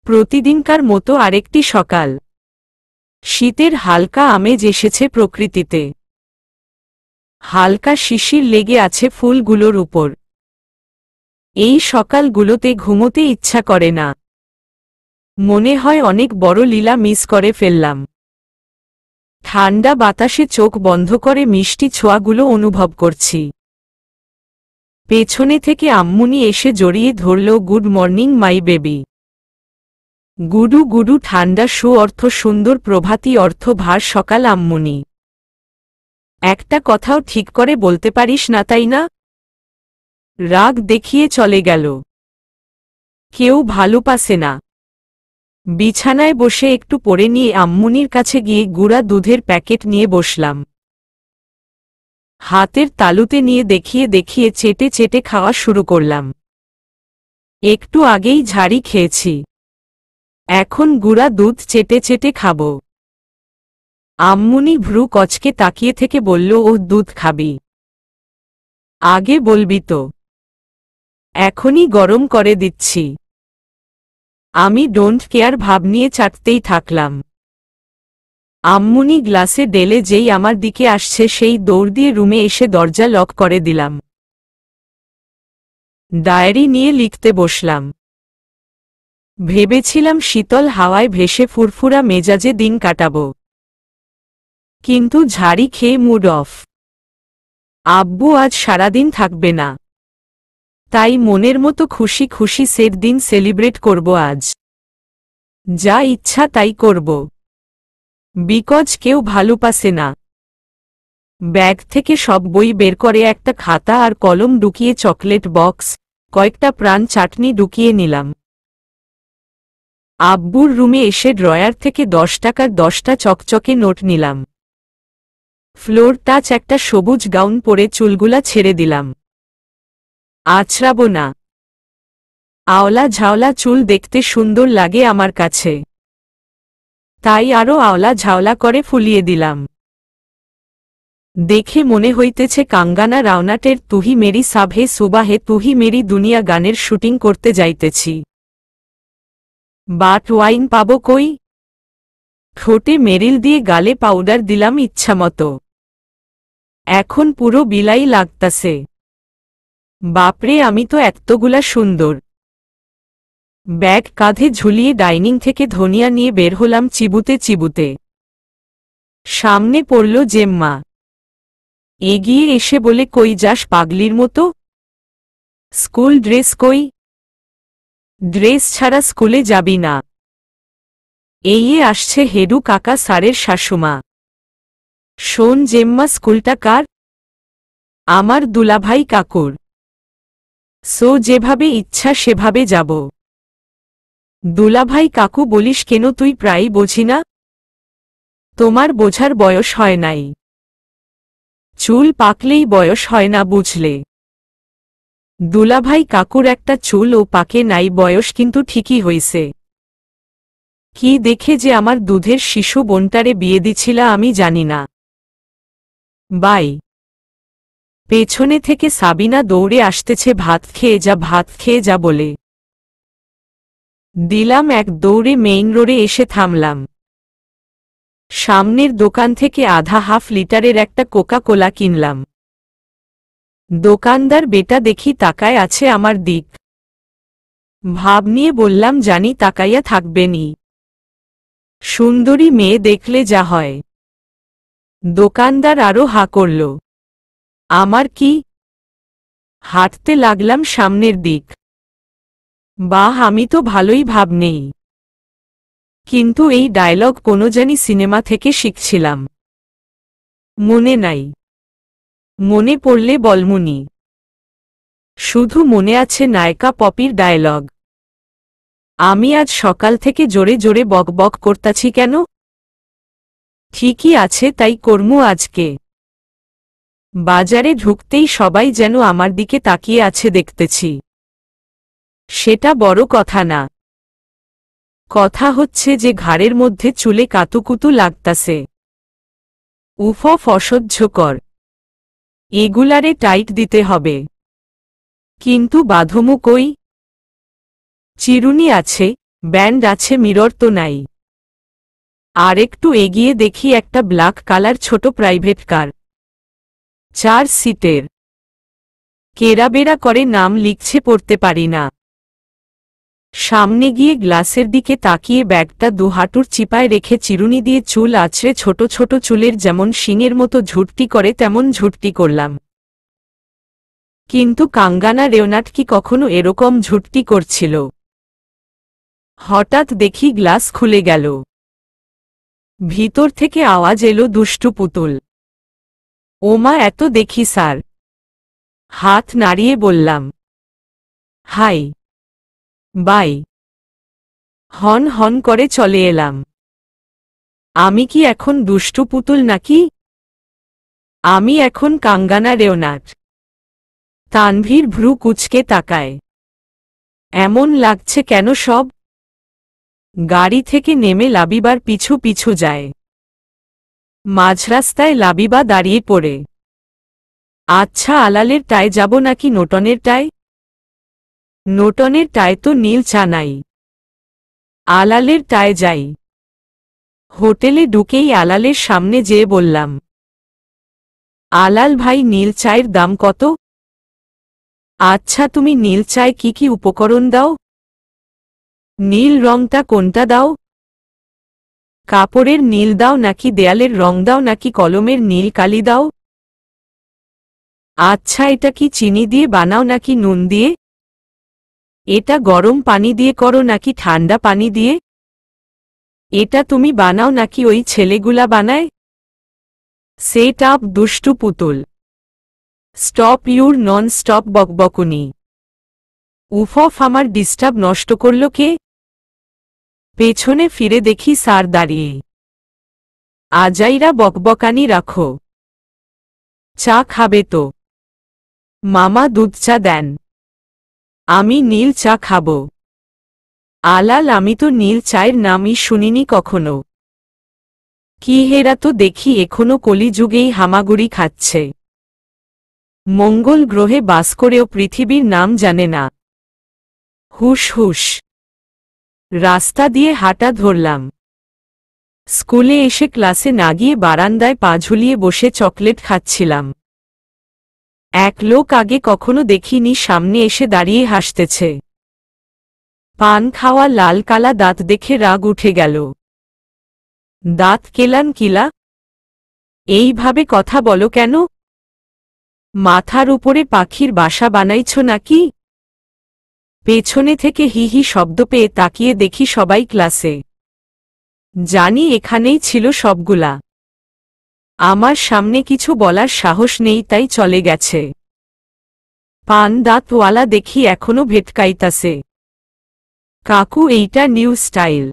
প্রতিদিনকার মতো আরেকটি সকাল। শীতের হালকা আমেজ এসেছে প্রকৃতিতে। হালকা শিশির লেগে আছে ফুলগুলোর উপর। এই সকালগুলোতে ঘুমোতে ইচ্ছা করে না। মনে হয় অনেক বড় লীলা মিস করে ফেললাম। ঠান্ডা বাতাসে চোখ বন্ধ করে মিষ্টি ছোঁয়াগুলো অনুভব করছি। পেছনে থেকে আম্মুনি এসে জড়িয়ে ধরল, গুড মর্নিং মাই বেবি। গুডু গুডু ঠান্ডা সু অর্থ সুন্দর প্রভাতী অর্থ ভার সকাল আম্মুনি। একটা কথাও ঠিক করে বলতে পারিস না তাই না? রাগ দেখিয়ে চলে গেল। কেউ ভালোবাসে না। বিছানায় বসে একটু পড়ে নিয়ে আম্মুনির কাছে গিয়ে গুঁড়া দুধের প্যাকেট নিয়ে বসলাম। হাতের তালুতে নিয়ে দেখিয়ে দেখিয়ে চেটে চেটে খাওয়া শুরু করলাম। একটু আগেই ঝাড়ি খেয়েছি, এখন গুঁড়া দুধ চেটে চেটে খাব। আম্মুনি ভ্রু কচকে তাকিয়ে থেকে বলল, ও দুধ খাবি? আগে বলবি তো। এখনই গরম করে দিচ্ছি। আমি ডোন্ট কেয়ার ভাব নিয়ে চাটতেই থাকলাম। আম্মুনি গ্লাসে ঢেলে যেই আমার দিকে আসছে সেই দৌড় দিয়ে রুমে এসে দরজা লক করে দিলাম। ডায়েরি নিয়ে লিখতে বসলাম। ভেবেছিলাম শীতল হাওয়ায় ভেসে ফুরফুরা মেজাজে দিন কাটাব, কিন্তু ঝাড়ি খেয়ে মুড অফ। আব্বু আজ সারাদিন থাকবে না, তাই মনের মতো খুশি খুশি সেট দিন সেলিব্রেট করব আজ। যা ইচ্ছা তাই করব, বিকজ কেউ ভালোবাসে না। ব্যাগ থেকে সব বই বের করে একটা খাতা আর কলম ঢুকিয়ে চকলেট বক্স, কয়েকটা প্রাণ চাটনি ঢুকিয়ে নিলাম। আব্বুর রুমে এসে ড্রয়ার থেকে 10 টাকার 10টা চকচকে নোট নিলাম। ফ্লোর টাচ একটা সবুজ গাউন পরে চুলগুলা ছেড়ে দিলাম। আছড়াবো না। আওলা ঝাওলা চুল দেখতে সুন্দর লাগে আমার কাছে, তাই আরও আওলা ঝাওলা করে ফুলিয়ে দিলাম। দেখে মনে হইতেছে কাঙ্গানা রাওনাটের তুহি মেরি সাবহে সুবাহে তুহি মেরি দুনিয়া গানের শুটিং করতে যাইতেছি। বাট ওয়াইন পাবো কই? ঠোঁটে মেরিল দিয়ে গালে পাউডার দিলাম ইচ্ছামতো। এখন পুরো বিলাই লাগতাছে। বাপরে, আমি তো এতগুলা সুন্দর। ব্যাগ কাঁধে ঝুলিয়ে ডাইনিং থেকে ধনিয়া নিয়ে বের হলাম চিবুতে চিবুতে। সামনে পড়ল জেম্মা। এগিয়ে এসে বলে, কই যাস পাগলির মতো? স্কুল ড্রেস কই? ড্রেস ছাড়া স্কুলে যাবি না। এই আসছে হেডু কাকা স্যারের শাশুমা। শোন জেম্মা, স্কুলটা কার? আমার দুলাভাই কাকুর। সো যেভাবে ইচ্ছা সেভাবে যাব। দুলাভাই কাকু বলিস কেন? তুই প্রায়ই বোঝি না? তোমার বোঝার বয়স হয় নাই। চুল পাকলেই বয়স হয় না বুঝলে। দুলাভাই কাকুর একটা চুল ও পাকে নাই, বয়স কিন্তু ঠিকই হইছে। কি দেখে যে আমার দুধের শিশু বোনটারে বিয়ে দিছিলা আমি জানি না। বাই। পেছনে থেকে সাবিনা দৌড়ে আসতেছে, ভাত খেয়ে যা, ভাত খেয়ে যা বলে। দিলাম এক দৌড়ে। মেইন রোডে এসে থামলাম। সামনের দোকান থেকে আধা হাফ লিটারের একটা কোকা কোলা কিনলাম। দোকানদার বেটা দেখি তাকায় আছে আমার দিক। ভাব নিয়ে বললাম, জানি তাকাইয়া থাকবেনি, সুন্দরী মেয়ে দেখলে যা হয়। দোকানদার আরো হা করল। আমার কি? হাঁটতে লাগলাম সামনের দিক। বাহ, আমি তো ভালোই ভাব নেই, কিন্তু এই ডায়লগ কোনো জানি সিনেমা থেকে শিখছিলাম। মনে নাই, মনে পড়লে বলমুনি। শুধু মনে আছে নায়িকা পপির ডায়লগ। আমি আজ সকাল থেকে জোরে জোরে বক বক করতাছি কেন? ঠিকই আছে, তাই কর্মু আজকে। বাজারে ঢুকতেই সবাই যেন আমার দিকে তাকিয়ে আছে দেখতেছি। সেটা বড় কথা না। কথা হচ্ছে যে ঘাড়ের মধ্যে চুলে কাতুকুতু লাগতাছে। উফ, অসহ্যকর। এগুলারে টাইট দিতে হবে, কিন্তু বাঁধমু কই? চিরুনি আছে, ব্যান্ড আছে, মিরর তো নাই। আর একটু এগিয়ে দেখি একটা ব্ল্যাক কালার ছোট প্রাইভেট কার, 4 সিটের। কেরাবেরা করে নাম লিখছে, পড়তে পারি না। সামনে গিয়ে গ্লাসের দিকে তাকিয়ে ব্যাগটা দুহাঁটুর চিপায় রেখে চিরুনি দিয়ে চুল আছড়ে ছোট ছোট চুলের যেমন শিঙের মতো ঝুঁটি করে তেমন ঝুঁটি করলাম। কিন্তু কাঙ্গানা রেওনাট কি কখনো এরকম ঝুঁটি করছিল? হঠাৎ দেখি গ্লাস খুলে গেল। ভিতর থেকে আওয়াজ এলো, দুষ্টু পুতুল। ওমা, এত দেখি স্যার। হাত নাড়িয়ে বললাম, হাই বাই। হন হন করে চলে এলাম। আমি কি এখন দুষ্টু পুতুল নাকি? আমি এখন কাঙ্গানা রেওনাট। তানভীর ভ্রু কুঁচকে তাকায়। এমন লাগছে কেন সব? গাড়ি থেকে নেমে লাবিবার পিছু পিছু যায়। মাঝরাস্তায় লাবিবা দাঁড়িয়ে পড়ে। আচ্ছা, আলালের টায় যাব নাকি নোটনের টায়? নোটনের টায় তো নীল চা নাই। আলালের টায় যাই। হোটেলে ঢুকেই আলালের সামনে যেয়ে বললাম, আলাল ভাই, নীল চায়ের দাম কত? আচ্ছা, তুমি নীল চায় কি কি উপকরণ দাও? নীল রংটা কোনটা দাও? কাপড়ের নীল দাও নাকি দেয়ালের রং দাও নাকি কলমের নীল কালি দাও? আচ্ছা, এটা কি চিনি দিয়ে বানাও নাকি নুন দিয়ে? এটা গরম পানি দিয়ে করো নাকি ঠান্ডা পানি দিয়ে? এটা তুমি বানাও নাকি ওই ছেলেগুলা বানায়? সেট আপ, দুষ্টু পুতুল। স্টপ ইউর নন স্টপ বকবকুনি। উফ, আমার ডিস্টার্ব নষ্ট করল কে? পেছনে ফিরে দেখি স্যার দাঁড়িয়ে। আজাইরা বকবকানি রাখো। চা খাবে তো? মামা দুধ চা দেন। আমি নীল চা খাব। আলাল, আমি তো নীল চায়ের নামই শুনিনি কখনো। কি হেরা, তো দেখি এখনো কলিযুগেই হামাগুড়ি খাচ্ছে। মঙ্গল গ্রহে বাস করেও পৃথিবীর নাম জানে না। হুশ হুশ। রাস্তা দিয়ে হাঁটা ধরলাম। স্কুলে এসে ক্লাসে না গিয়ে বারান্দায় পা ঝুলিয়ে বসে চকলেট খাচ্ছিলাম। এক লোক আগে কখনো দেখিনি, সামনে এসে দাঁড়িয়ে হাসতেছে। পান খাওয়া লাল কালা দাঁত দেখে রাগ উঠে গেল। দাঁত কেলান কিলা? এইভাবে কথা বলো কেন? মাথার উপরে পাখির বাসা বানাইছ নাকি? পেছনে থেকে হি হি শব্দ পেয়ে তাকিয়ে দেখি সবাই ক্লাসে। জানি এখানেই ছিল সবগুলা। আমার সামনে কিছু বলার সাহস নেই, তাই চলে গেছে। পান দাঁতওয়ালা দেখি এখনো ভেটকাইতাছে। কাকু, এইটা নিউ স্টাইল।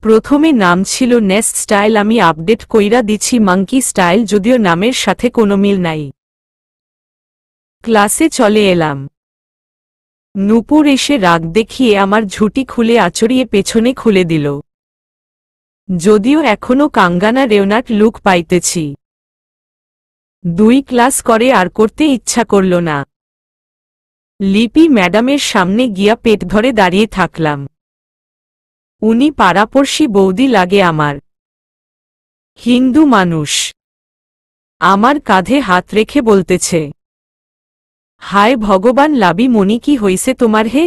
প্রথমে নাম ছিল নেস্ট স্টাইল, আমি আপডেট কইরা দিছি মাঙ্কি স্টাইল, যদিও নামের সাথে কোনো মিল নাই। ক্লাসে চলে এলাম। নূপুর এসে রাগ দেখিয়ে আমার ঝুঁটি খুলে আচড়িয়ে পেছনে খুলে দিল। যদিও এখনো কাঙ্গানা রেওনাট লুক পাইতেছি। 2 ক্লাস করে আর করতে ইচ্ছা করল না। লিপি ম্যাডামের সামনে গিয়া পেট ধরে দাঁড়িয়ে থাকলাম। উনি পাড়াপড়শি বৌদি লাগে আমার। হিন্দু মানুষ। আমার কাঁধে হাত রেখে বলতেছে, হায় ভগবান, লাবি মনি, কি হইছে তোমার হে?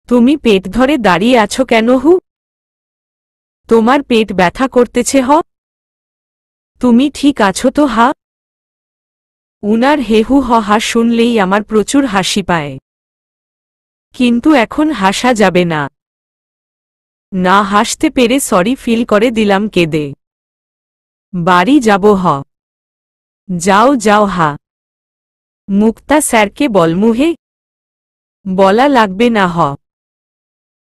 তুমি পেট ধরে দাঁড়িয়ে আছো কেন হু? তোমার পেট ব্যথা করতেছে হ? তুমি ঠিক আছো তো হা? উনার হেহু হ হা শুনলেই আমার প্রচুর হাসি পায়। কিন্তু এখন হাসা যাবে না। না হাসতে পেরে সরি ফিল করে দিলাম কেঁদে। বাড়ি যাব হ। যাও যাও হা। মুক্তা স্যারকে বলমুহে? বলা লাগবে না হ।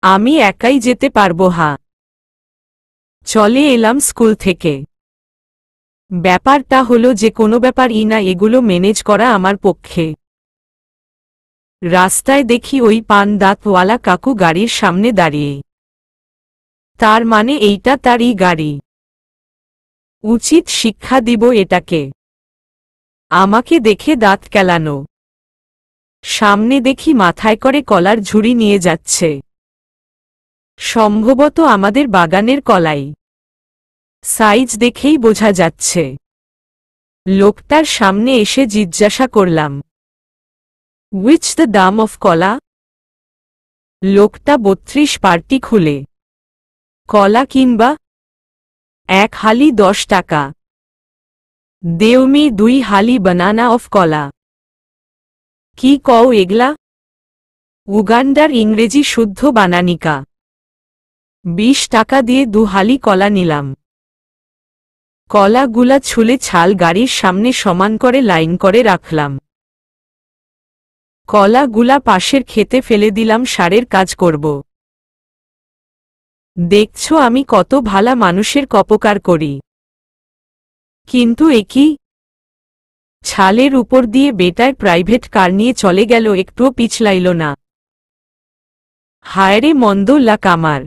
আমি একাই যেতে পারবো হা। চলে এলাম স্কুল থেকে। ব্যাপারটা হলো যে কোনো ব্যাপারই না এগুলো ম্যানেজ করা আমার পক্ষে। রাস্তায় দেখি ওই পান দাঁতওয়ালা কাকু গাড়ির সামনে দাঁড়িয়ে। তার মানে এইটা তারই গাড়ি। উচিত শিক্ষা দিব এটাকে। আমাকে দেখে দাঁত কেলানো। সামনে দেখি মাথায় করে কলার ঝুড়ি নিয়ে যাচ্ছে। সম্ভবত আমাদের বাগানের কলাই। সাইজ দেখেই বোঝা যাচ্ছে। লোকটার সামনে এসে জিজ্ঞাসা করলাম, হুইচ দ্য দাম অফ কলা? লোকটা 32 পার্টি খুলে, কলা কিনবা? 1 হালি 10 টাকা। দেও মি 2 হালি বানানা অফ কলা। কি কও এগলা? উগান্ডার ইংরেজি শুদ্ধ বানানিকা। 20 টাকা দিয়ে 2 হালি কলা নিলাম। কলাগুলা ছুলে ছাল গাড়ির সামনে সমান করে লাইন করে রাখলাম। কলাগুলা পাশের খেতে ফেলে দিলাম, সারের কাজ করব। দেখছো আমি কত ভালা মানুষের কপকার করি। কিন্তু একই ছালের উপর দিয়ে বেটায় প্রাইভেট কার নিয়ে চলে গেল, একটুও পিছলাইল না। হায়রে মন্দ লাক আমার।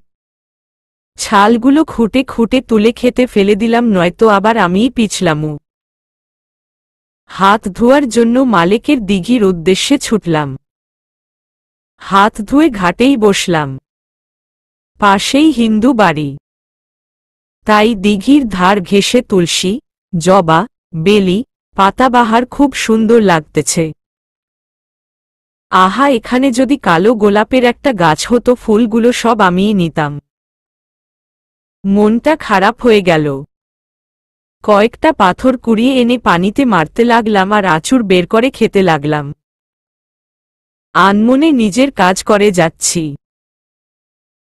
ছালগুলো খুঁটে খুঁটে তুলে খেতে ফেলে দিলাম, নয়তো আবার আমিই পিছলামু। হাত ধোয়ার জন্য মালেকের দিঘির উদ্দেশ্যে ছুটলাম। হাত ধুয়ে ঘাটেই বসলাম। পাশেই হিন্দু বাড়ি, তাই দিঘির ধার ঘেঁষে তুলসী, জবা, বেলি, পাতাবাহার খুব সুন্দর লাগতেছে। আহা, এখানে যদি কালো গোলাপের একটা গাছ হতো, ফুলগুলো সব আমিই নিতাম। মনটা খারাপ হয়ে গেল। কয়েকটা পাথর কুড়িয়ে এনে পানিতে মারতে লাগলাম আর আঁচড় বের করে খেতে লাগলাম। আনমনে নিজের কাজ করে যাচ্ছি।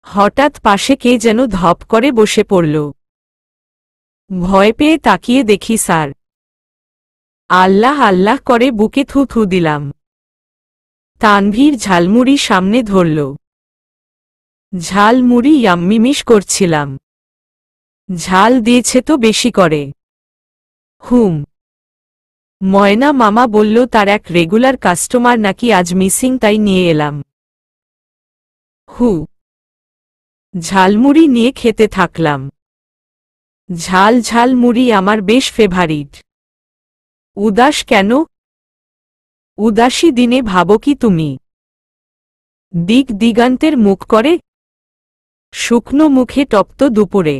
হঠাৎ পাশে কে যেন ধপ করে বসে পড়ল। ভয় পেয়ে তাকিয়ে দেখি স্যার। আল্লাহ আল্লাহ করে বুকে থু থু দিলাম। তানভীর ঝালমুড়ি সামনে ধরল। ঝালমুড়ি ইয়াম্মিমিশ করছিলাম। ঝাল দিয়েছে তো বেশি করে। হুম। ময়না মামা বলল তার এক রেগুলার কাস্টমার নাকি আজ মিসিং, তাই নিয়ে এলাম। হু। ঝালমুড়ি নিয়ে খেতে থাকলাম। ঝাল ঝাল মুড়ি আমার বেশ ফেভারিট। উদাস কেন? উদাসী দিনে ভাবো কি তুমি? দিক দিগান্তের মুখ করে, শুকনো মুখে তপ্ত দুপুরে,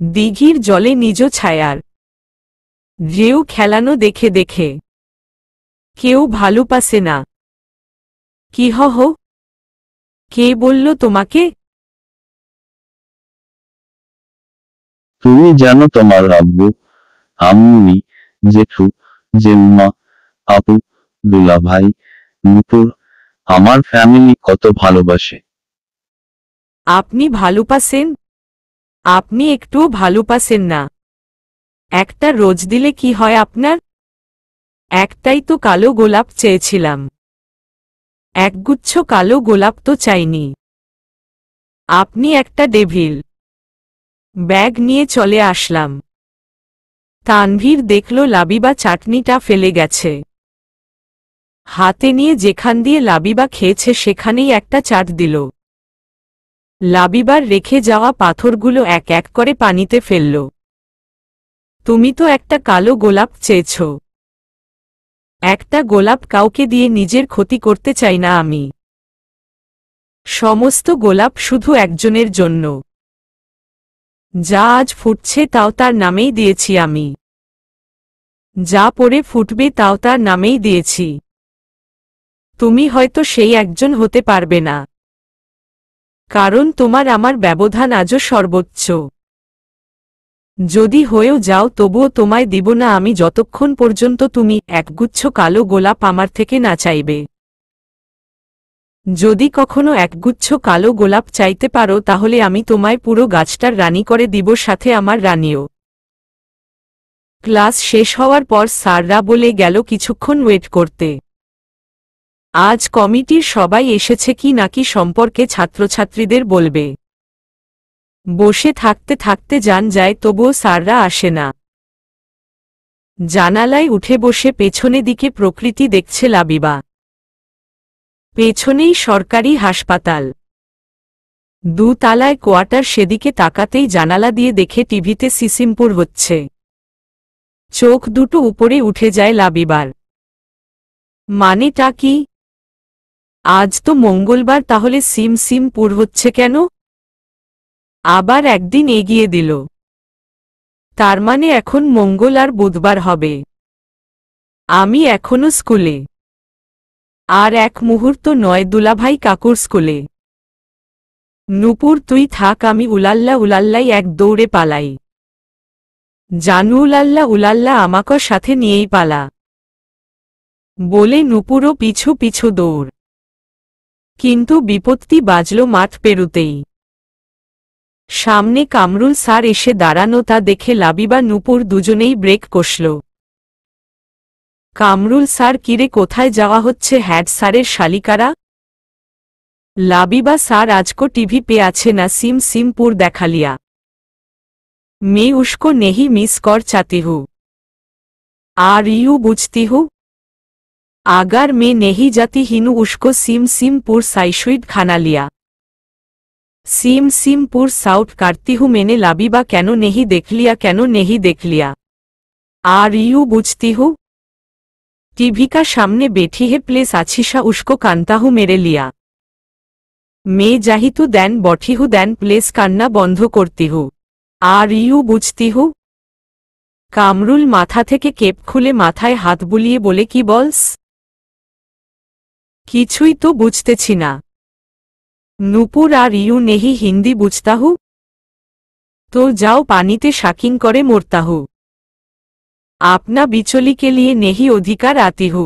দিঘির জলে নিজ ছায়ার ঢেউ খেলানো দেখে দেখে কেউ ভালোবাসে না। কি হহ? কে বলল তোমাকে? তুমি জানো তোমার আব্বু, আম্মুনি, জেঠু, জেম্মা, আপু, দুলাভাই, নুপুর, আমার ফ্যামিলি কত ভালোবাসে। আপনি ভালোবাসেন? আপনি একটুও ভালোবাসেন না। একটা রোজ দিলে কি হয় আপনার? একটাই তো কালো গোলাপ চেয়েছিলাম। একগুচ্ছ কালো গোলাপ তো চাইনি। আপনি একটা ডেভিল। ব্যাগ নিয়ে চলে আসলাম। তানভীর দেখল লাবিবা চাটনিটা ফেলে গেছে। হাতে নিয়ে যেখান দিয়ে লাবিবা খেয়েছে সেখানেই একটা চাট দিল। লাবিবার রেখে যাওয়া পাথরগুলো এক এক করে পানিতে ফেলল। তুমি তো একটা কালো গোলাপ চেয়েছ। একটা গোলাপ কাউকে দিয়ে নিজের ক্ষতি করতে চাই না আমি। সমস্ত গোলাপ শুধু একজনের জন্য। যা আজ ফুটছে তাও তার নামেই দিয়েছি আমি। যা পরে ফুটবে তাও তার নামেই দিয়েছি। তুমি হয়তো সেই একজন হতে পারবে না, কারণ তোমার আমার ব্যবধান আজও সর্বোচ্চ। যদি হয়েও যাও তবুও তোমায় দিব না আমি যতক্ষণ পর্যন্ত তুমি একগুচ্ছ কালো গোলাপ আমার থেকে না চাইবে। যদি কখনো একগুচ্ছ কালো গোলাপ চাইতে পারো তাহলে আমি তোমায় পুরো গাছটার রানী করে দিব, সাথে আমার রানীও। ক্লাস শেষ হওয়ার পর স্যাররা বলে গেল কিছুক্ষণ ওয়েট করতে। আজ কমিটির সবাই এসেছে কি নাকি সম্পর্কে ছাত্রছাত্রীদের বলবে। বসে থাকতে থাকতে জান যায়, তবুও স্যাররা আসে না। জানালায় উঠে বসে পেছনে দিকে প্রকৃতি দেখছে লাবিবা। পেছনেই সরকারি হাসপাতাল। দুতলায় কোয়ার্টার, সেদিকে তাকাতেই জানালা দিয়ে দেখে টিভিতে সিসিমপুর হচ্ছে। চোখ দুটো উপরে উঠে যায় লাবিবার। মানেটা কি? আজ তো মঙ্গলবার, তাহলে সিম সিম পুর হচ্ছে কেন? আবার একদিন এগিয়ে দিল। তার মানে এখন মঙ্গল আর বুধবার হবে। আমি এখনো স্কুলে। আর এক মুহূর্ত নয়, দুলাভাই কাকুর স্কুলে। নূপুর তুই থাক, আমি উলাল্লা উলাল্লাই এক দৌড়ে পালাই। জানু উলাল্লা উলাল্লা আমাকে সাথে নিয়েই পালা, বলে নূপুরও পিছু পিছু দৌড়। কিন্তু বিপত্তি বাজল মাঠ পেরুতেই। সামনে কামরুল স্যার এসে দাঁড়ানো, তা দেখে লাবিবা নূপুর দুজনেই ব্রেক কষল। কামরুল স্যার, কিরে কোথায় যাওয়া হচ্ছে? হ্যাড স্যারের শালিকারা। লাবিবা, স্যার আজকো টিভি पे আছে না সিম সিম পুর দেখা लिया। मैं उसको नहीं मिस कर चाहती हूँ। आर यू बुझती हूँ? अगर मैं नहीं जाती हिनू उसको सिम सिम पुर साइशुइड खाना लिया। सिम सिम पुर साउट करती हूँ मैंने। लाबिबा, कैनो नहीं देख लिया, कैनो नहीं देख लिया? आर यू बुझती हूँ? टीवी का सामने बैठी है, प्लेस आछिशा उसको कानता हूँ मेरे लिया। मैं जाही तू दैन बठी हूँ, दैन प्लेस कान्ना बंध करती हूँ। আর ইউ বুঝতি হু? কামরুল মাথা থেকে কেপ খুলে মাথায় হাত বুলিয়ে বলে, কি বলস? কিছুই তো বুঝতেছি না। নূপুর, আর ইউ নেহি হিন্দি বুঝতা হু? তো যাও পানিতে শাকিং করে মরতা হু। আপনা বিচলি কে লিয়ে নেহি অধিকার আতি হু।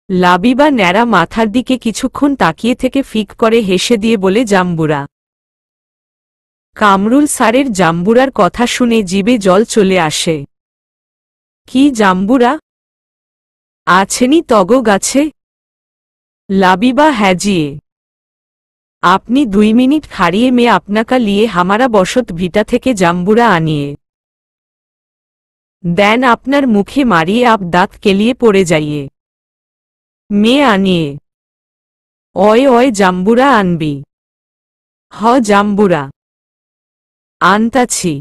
লাবিবা ন্যাড়া মাথার দিকে কিছুক্ষণ তাকিয়ে থেকে ফিক করে হেসে দিয়ে বলে, জাম্বুরা। কামরুল স্যারের জাম্বুরার কথা শুনে জিবে জল চলে আসে। কি জাম্বুরা? আছেনি তগ গাছে? লাবিবা হ্যাজিয়ে। আপনি 2 মিনিট খাড়িয়ে মেয়ে আপনাকা লিয়ে হামারা বসত ভিটা থেকে জাম্বুরা আনিয়ে দেন, আপনার মুখে মারিয়ে আপ দাঁত কেলিয়ে পড়ে যাইয়ে। মেয়ে আনিয়ে। অয় অয় জাম্বুরা আনবি? হ জাম্বুরা আনতাছি,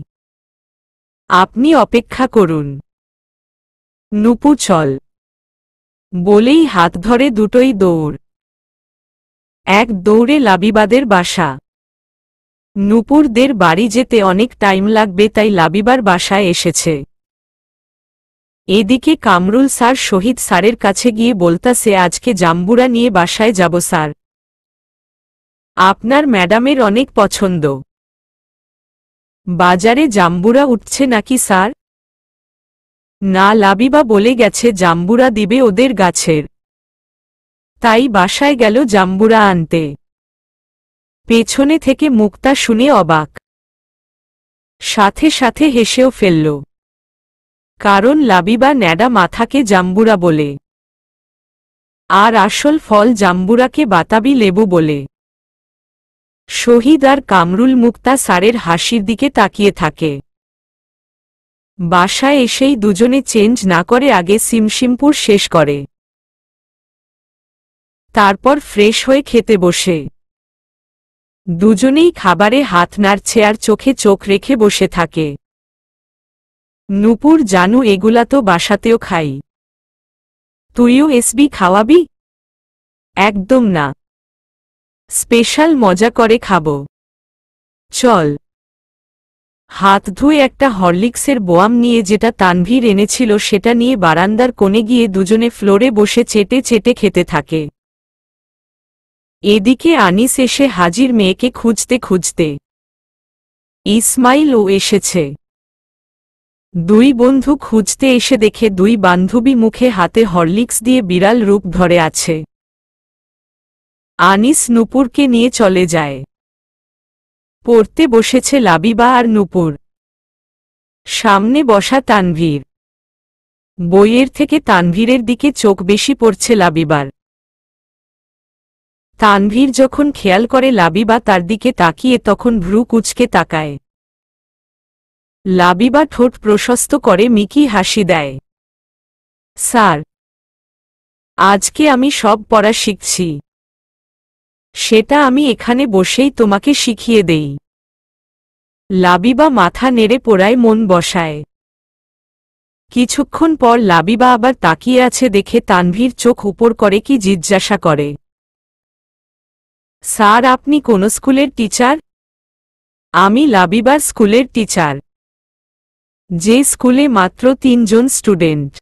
আপনি অপেক্ষা করুন। নূপু চল, বলেই হাত ধরে দুটোই দৌড়। এক দৌড়ে লাবিবাদের বাসা। নূপুরদের বাড়ি যেতে অনেক টাইম লাগবে, তাই লাবিবার বাসায় এসেছে। এদিকে কামরুল স্যার শহীদ স্যারের কাছে গিয়ে বলতাছে, আজকে জাম্বুরা নিয়ে বাসায় যাব স্যার। আপনার ম্যাডামের অনেক পছন্দ। বাজারে জাম্বুরা উঠছে নাকি স্যার? না, লাবিবা বলে গেছে জাম্বুরা দিবে ওদের গাছের। তাই বাসায় গেল জাম্বুরা আনতে। পেছনে থেকে মুক্তা শুনে অবাক, সাথে সাথে হেসেও ফেলল। কারণ লাবিবা ন্যাডা মাথাকে জাম্বুরা বলে, আর আসল ফল জাম্বুরাকে বাতাবি লেবু বলে। শহীদ আর কামরুল মুক্তা স্যারের হাসির দিকে তাকিয়ে থাকে। বাসায় এসেই দুজনে চেঞ্জ না করে আগে সিমসিমপুর শেষ করে, তারপর ফ্রেশ হয়ে খেতে বসে। দুজনেই খাবারে হাত নাড়ছে আর চোখে চোখ রেখে বসে থাকে। নূপুর, জানু এগুলা তো বাসাতেও খাই, তুইও এসবি খাওয়াবি? একদম না, স্পেশাল মজা করে খাবো, চল। হাত ধুয়ে একটা হরলিক্সের বোয়াম নিয়ে, যেটা তানভীর এনেছিল, সেটা নিয়ে বারান্দার কোণে গিয়ে দুজনে ফ্লোরে বসে চেটে চেটে খেতে থাকে। এদিকে আনিস এসে হাজির মেয়েকে খুঁজতে খুঁজতে। ইসমাইলও এসেছে। দুই বন্ধু খুঁজতে এসে দেখে দুই বান্ধবী মুখে হাতে হরলিক্স দিয়ে বিড়াল রূপ ধরে আছে। আনিস নূপুরকে নিয়ে চলে যায়। পড়তে বসেছে লাবিবা আর নূপুর। সামনে বসা তানভীর। বইয়ের থেকে তানভীরের দিকে চোখ বেশি পড়ছে লাবিবার। তানভীর যখন খেয়াল করে লাবিবা তার দিকে তাকিয়ে, তখন ভ্রু কুঁচকে তাকায়। লাবিবা ঠোঁট প্রশস্ত করে মিকি হাসি দেয়। স্যার, আজকে আমি সব পড়া শিখছি। সেটা আমি এখানে বসেই তোমাকে শিখিয়ে দেই। লাবিবা মাথা নেড়ে পড়ায় মন বসায়। কিছুক্ষণ পর লাবিবা আবার তাকিয়ে আছে দেখে তানভীর চোখ উপর করে কি জিজ্ঞাসা করে, স্যার আপনি কোন স্কুলের টিচার? আমি লাবিবার স্কুলের টিচার, যে স্কুলে মাত্র 3 জন স্টুডেন্ট,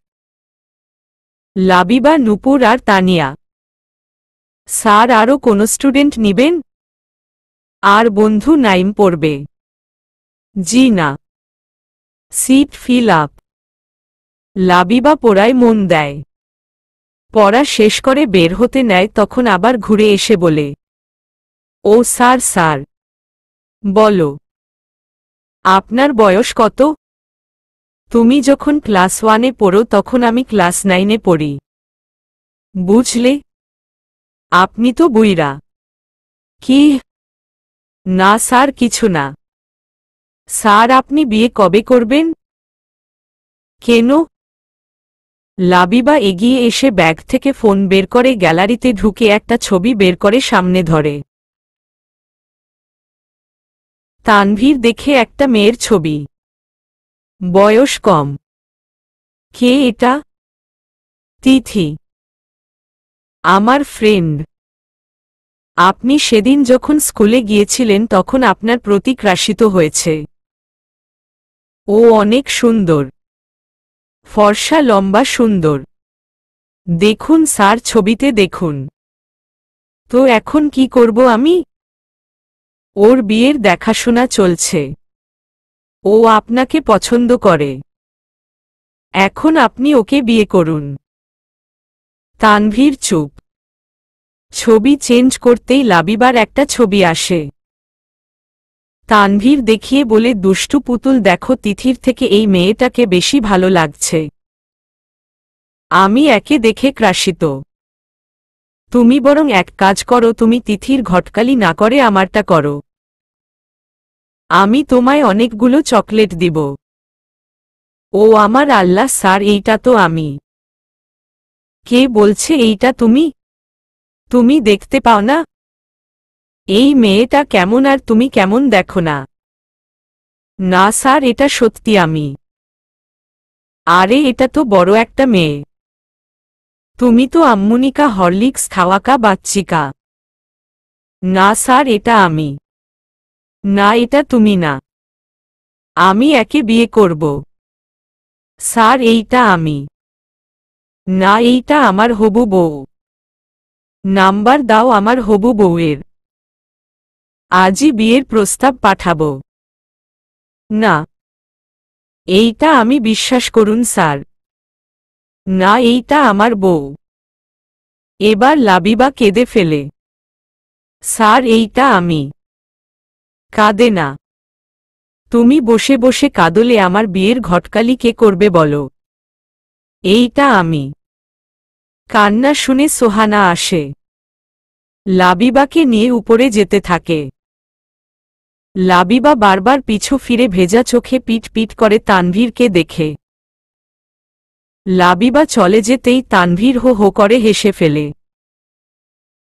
লাবিবা, নূপুর আর তানিয়া। স্যার আরও কোন স্টুডেন্ট নিবেন? আর বন্ধু নাইম পড়বে? জি না। Seat fill up. লাবিবা পড়ায় মন দেয়। পড়া শেষ করে বের হতে নেয় তখন আবার ঘুরে এসে বলে, ও স্যার স্যার। বলো, আপনার বয়স কত? তুমি যখন ক্লাস 1-এ পড়ো তখন আমি ক্লাস 9-এ পড়ি। বুঝলে? আপনি তো বুইড়া। কি? না স্যার, কিছু না। স্যার আপনি বিয়ে কবে করবেন? কেন? লাবিবা এগিয়ে এসে ব্যাগ থেকে ফোন বের করে গ্যালারিতে ঢুকে একটা ছবি বের করে সামনে ধরে। তানভীর দেখে একটা মেয়ের ছবি, বয়স কম। কে এটা? তিথি, আমার ফ্রেন্ড। আপনি সেদিন যখন স্কুলে গিয়েছিলেন তখন আপনার প্রতি ক্রাশিত হয়েছে। ও অনেক সুন্দর, ফর্সা, লম্বা, সুন্দর। দেখুন স্যার, ছবিতে দেখুন। তো এখন কি করব আমি? ওর বিয়ের দেখাশোনা চলছে। ও আপনাকে পছন্দ করে। এখন আপনি ওকে বিয়ে করুন। তানভীর চুপ। ছবি চেঞ্জ করতেই লাবিবার একটা ছবি আসে। তানভীর দেখিয়ে বলে, দুষ্টু পুতুল, দেখো তিথির থেকে এই মেয়েটাকে বেশি ভালো লাগছে। আমি একে দেখে ক্রাশিত। তুমি বরং এক কাজ করো, তুমি তিথির ঘটকালি না করে আমারটা করো। আমি তোমায় অনেকগুলো চকলেট দিব। ও আমার আল্লাহ স্যার, এইটা তো আমি। কে বলছে এইটা তুমি? তুমি দেখতে পাও না এই মেয়েটা কেমন আর তুমি কেমন দেখো না? না স্যার, এটা সত্যি আমি। আরে এটা তো বড় একটা মেয়ে। তুমি তো আম্মুনিকা হরলিক্স খাওয়াকা বাচ্চিকা। না স্যার, এটা আমি। না, এটা তুমি না। আমি একে বিয়ে করব। স্যার এইটা আমি। না, এইটা আমার হবু বউ। নাম্বার দাও আমার হবু বউয়ের। আজই বিয়ের প্রস্তাব পাঠাবো। না, এইটা আমি, বিশ্বাস করুন স্যার। না, এইটা আমার বউ। এবার লাবিবা কেঁদে ফেলে। স্যার এইটা আমি। কাঁদে না। তুমি বসে বসে কাঁদলে আমার বিয়ের ঘটকালি কে করবে বলো? এইটা আমি। কান্না শুনে সোহানা আসে। লাবিবাকে নিয়ে উপরে যেতে থাকে। লাবিবা বারবার পিছু ফিরে ভেজা চোখে পিট পিট করে তানভীরকে দেখে। লাবিবা চলে যেতেই তানভীর হো হো করে হেসে ফেলে।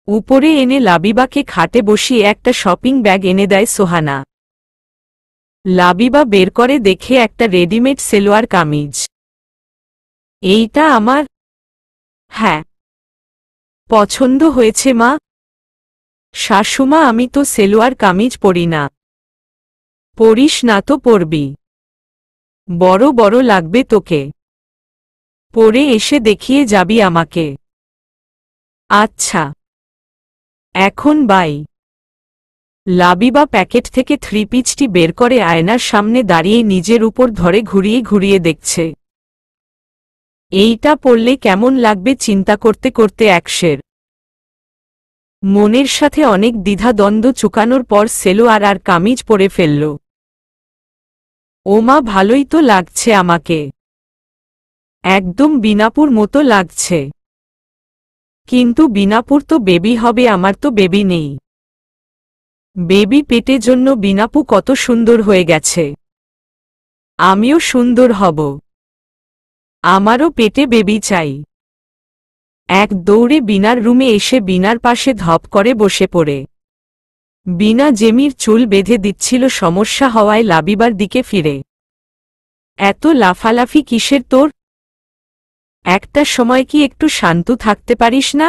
উপরে এনে লাবিবাকে খাটে বসিয়ে একটা শপিং ব্যাগ এনে দেয় সোহানা। লাবিবা বের করে দেখে একটা রেডিমেড সেলোয়ার কামিজ। এইটা আমার? হ্যাঁ। পছন্দ হয়েছে মা? শাশুমা, আমি তো সেলোয়ার কামিজ পরি না। পরিস না তো পরবি। বড় বড় লাগবে তোকে। পরে এসে দেখিয়ে যাবি আমাকে। আচ্ছা। এখন বাই। লাবিবা প্যাকেট থেকে 3 পিচটি বের করে আয়নার সামনে দাঁড়িয়ে নিজের উপর ধরে ঘুরিয়ে ঘুরিয়ে দেখছে। এইটা পরলে কেমন লাগবে চিন্তা করতে করতে একশের মনের সাথে অনেক দ্বিধাদ্বন্দ্ব চুকানোর পর সেলোয়ার আর কামিজ পরে ফেলল। ওমা, ভালোই তো লাগছে আমাকে। একদম বিনাপুর মতো লাগছে। কিন্তু বিনাপুর তো বেবি হবে, আমার তো বেবি নেই। বেবি পেটে জন্য বিনাপু কত সুন্দর হয়ে গেছে। আমিও সুন্দর হব। আমারও পেটে বেবি চাই। এক দৌড়ে বিনার রুমে এসে বিনার পাশে ধপ করে বসে পড়ে। বিনা জেমির চুল বেঁধে দিচ্ছিল, সমস্যা হওয়ায় লাবিবার দিকে ফিরে এত লাফালাফি কিসের তোর? একটা সময় কি একটু শান্ত থাকতে পারিস না?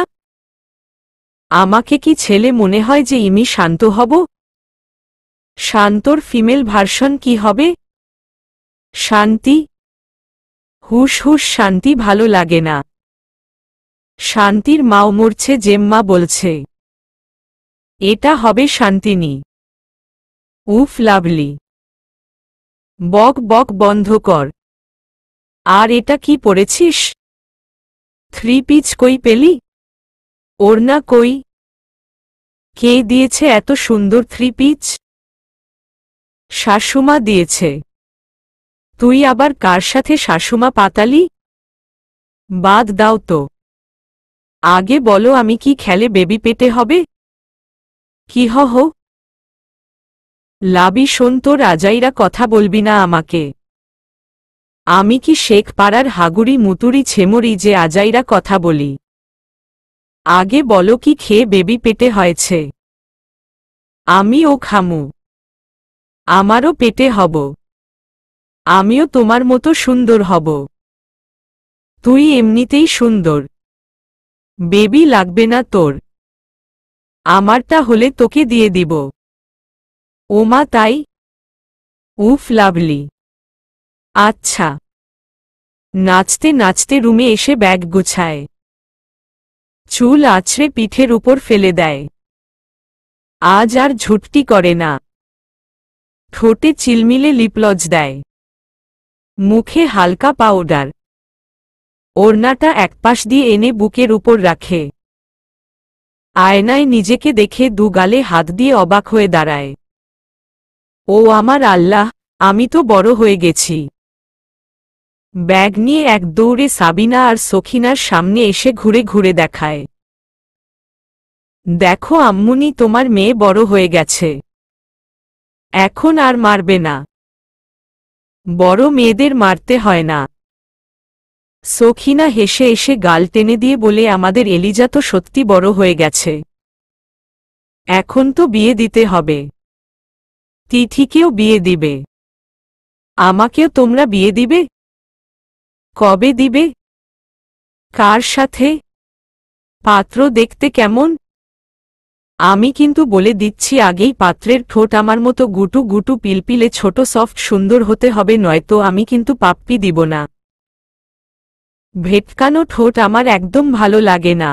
আমাকে কি ছেলে মনে হয় যে ইমি শান্ত হব? শান্তর ফিমেল ভার্সন কি হবে? শান্তি। হুশ হুশ, শান্তি ভালো লাগে না। শান্তির মাও মরছে, জেম্মা বলছে। এটা হবে শান্তিনী। উফ, লাভলি। বক বক বন্ধ কর। আর এটা কি পরেছিস? 3 পিচ কই পেলি? ওড়না কই? কে দিয়েছে এত সুন্দর 3 পিচ? শাশুমা দিয়েছে। তুই আবার কার সাথে শাশুমা পাতালি? বাদ দাও তো। আগে বলো, আমি কি খেলে বেবি পেটে হবে? কি হহ? লাবি, শোন, তোর আজাইরা কথা বলবি না আমাকে। আমি কি শেখ পাড়ার হাগুড়ি মুতুরি ছেমরি যে আজাইরা কথা বলি? আগে বলো, কি খেয়ে বেবি পেটে হয়েছে? আমিও খামু। আমারও পেটে হব। আমিও তোমার মতো সুন্দর হব। তুই এমনিতেই সুন্দর। বেবি লাগবে না তোর। আমারটা হলে তোকে দিয়ে দিব। ওমা, তাই? উফ, লাভলি। আচ্ছা। নাচতে নাচতে রুমে এসে ব্যাগ গুছায়। চুল আছড়ে পিঠের উপর ফেলে দেয়। আজ আর ঝুটটি করে না। ঠোঁটে চিলমিলে লিপলজ দেয়। মুখে হালকা পাউডার। ওড়নাটা একপাশ দিয়ে এনে বুকের উপর রাখে। আয়নায় নিজেকে দেখে দু গালে হাত দিয়ে অবাক হয়ে দাঁড়ায়। ও আমার আল্লাহ, আমি তো বড় হয়ে গেছি। ব্যাগ নিয়ে এক দৌড়ে সাবিনা আর সখিনার সামনে এসে ঘুরে ঘুরে দেখায়। দেখো আম্মুনি, তোমার মেয়ে বড় হয়ে গেছে। এখন আর মারবে না। বড় মেয়েদের মারতে হয় না। সখিনা হেসে এসে গাল টেনে দিয়ে বলে, আমাদের এলিজা তো সত্যি বড় হয়ে গেছে। এখন তো বিয়ে দিতে হবে। তিথিকেও বিয়ে দিবে। আমাকেও তোমরা বিয়ে দিবে? কবে দিবে? কার সাথে? পাত্র দেখতে কেমন? আমি কিন্তু বলে দিচ্ছি আগেই, পাত্রের ঠোঁট আমার মতো গুটু গুটু পিলপিলে ছোট সফট সুন্দর হতে হবে, নয়তো আমি কিন্তু পাপ্পি দিব না। ভেটকানো ঠোঁট আমার একদম ভালো লাগে না।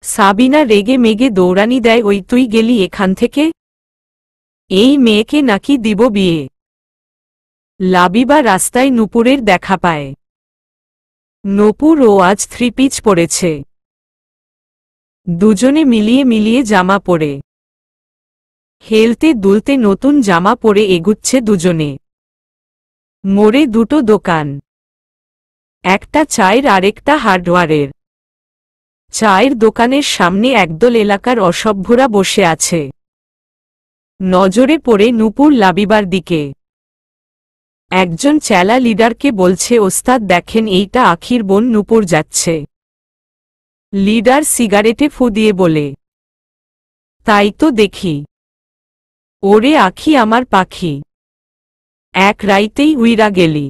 সাবিনা রেগে মেগে দৌড়ানি দেয়, ওই তুই গেলি এখান থেকে? এই মেয়েকে নাকি দিব বিয়ে? লাবিবা রাস্তায় নূপুরের দেখা পায়। নূপুর ও আজ 3 পিচ পরেছে। দুজনে মিলিয়ে মিলিয়ে জামা পরে হেলতে দুলতে নতুন জামা পরে এগুচ্ছে দুজনে। মোড়ে দুটো দোকান, একটা চায়ের আরেকটা হার্ডওয়ারের। চায়ের দোকানের সামনে একদল এলাকার অসভ্যরা বসে আছে। নজরে পড়ে নূপুর লাবিবার দিকে। একজন চেলা লিডারকে বলছে, ওস্তাদ দেখেন, এইটা আখির বোন নূপুর যাচ্ছে। লিডার সিগারেটে ফু দিয়ে বলে, তাই তো দেখি। ওরে আখি, আমার পাখি, এক রাইতেই উইরা গেলি।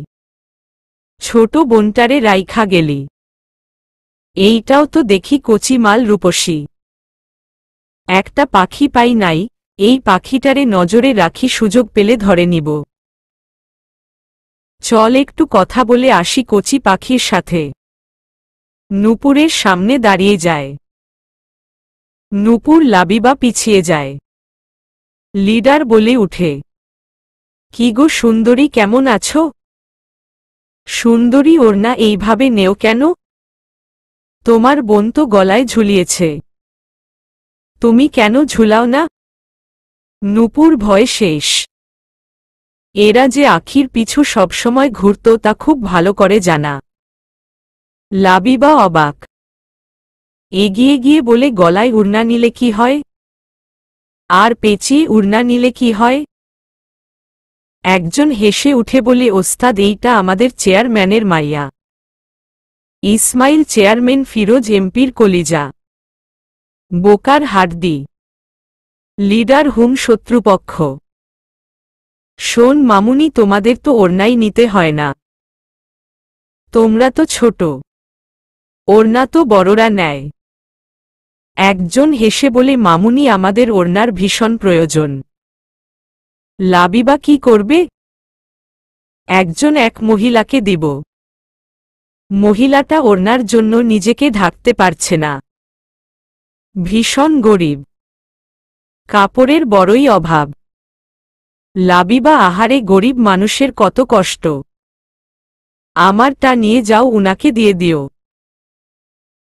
ছোট বোনটারে রাইখা গেলি। এইটাও তো দেখি কচি মাল, রূপসী। একটা পাখি পাই নাই, এই পাখিটারে নজরে রাখি, সুযোগ পেলে ধরে নিব। চল একটু কথা বলে আসি কচি পাখির সাথে। নূপুরের সামনে দাঁড়িয়ে যায়। নূপুর লাবিবা পিছিয়ে যায়। লিডার বলে উঠে, কি গো সুন্দরী, কেমন আছো? সুন্দরী, ওড়না এইভাবে নেও কেন? তোমার বোন তো গলায় ঝুলিয়েছে। তুমি কেন ঝুলাও না? নূপুর ভয়ে শেষ। এরা যে আখির পিছু সবসময় ঘুরত তা খুব ভালো করে জানা। লাবিবা অবাক। এগিয়ে গিয়ে বলে, গলায় উড়না নিলে কি হয়? আর পেঁচিয়ে উড়না নিলে কি হয়? একজন হেসে উঠে বলে, ওস্তাদ, এইটা আমাদের চেয়ারম্যানের মাইয়া। ইসমাইল চেয়ারম্যান, ফিরোজ এমপির কলিজা। বোকার হাড্ডি। লিডার হুম শত্রুপক্ষ। শোন মামুনি, তোমাদের তো ওড়নাই নিতে হয় না, তোমরা তো ছোট, ওড়না তো বড়রা নেয়। একজন হেসে বলে, মামুনি, আমাদের ওড়নার ভীষণ প্রয়োজন। লাবিবা কি করবে? একজন এক মহিলাকে দিব। মহিলাটা ওড়নার জন্য নিজেকে ঢাকতে পারছে না, ভীষণ গরিব, কাপড়ের বড়ই অভাব। লাবিবা, আহারে, গরিব মানুষের কত কষ্ট। আমারটা নিয়ে যাও, উনাকে দিয়ে দিও।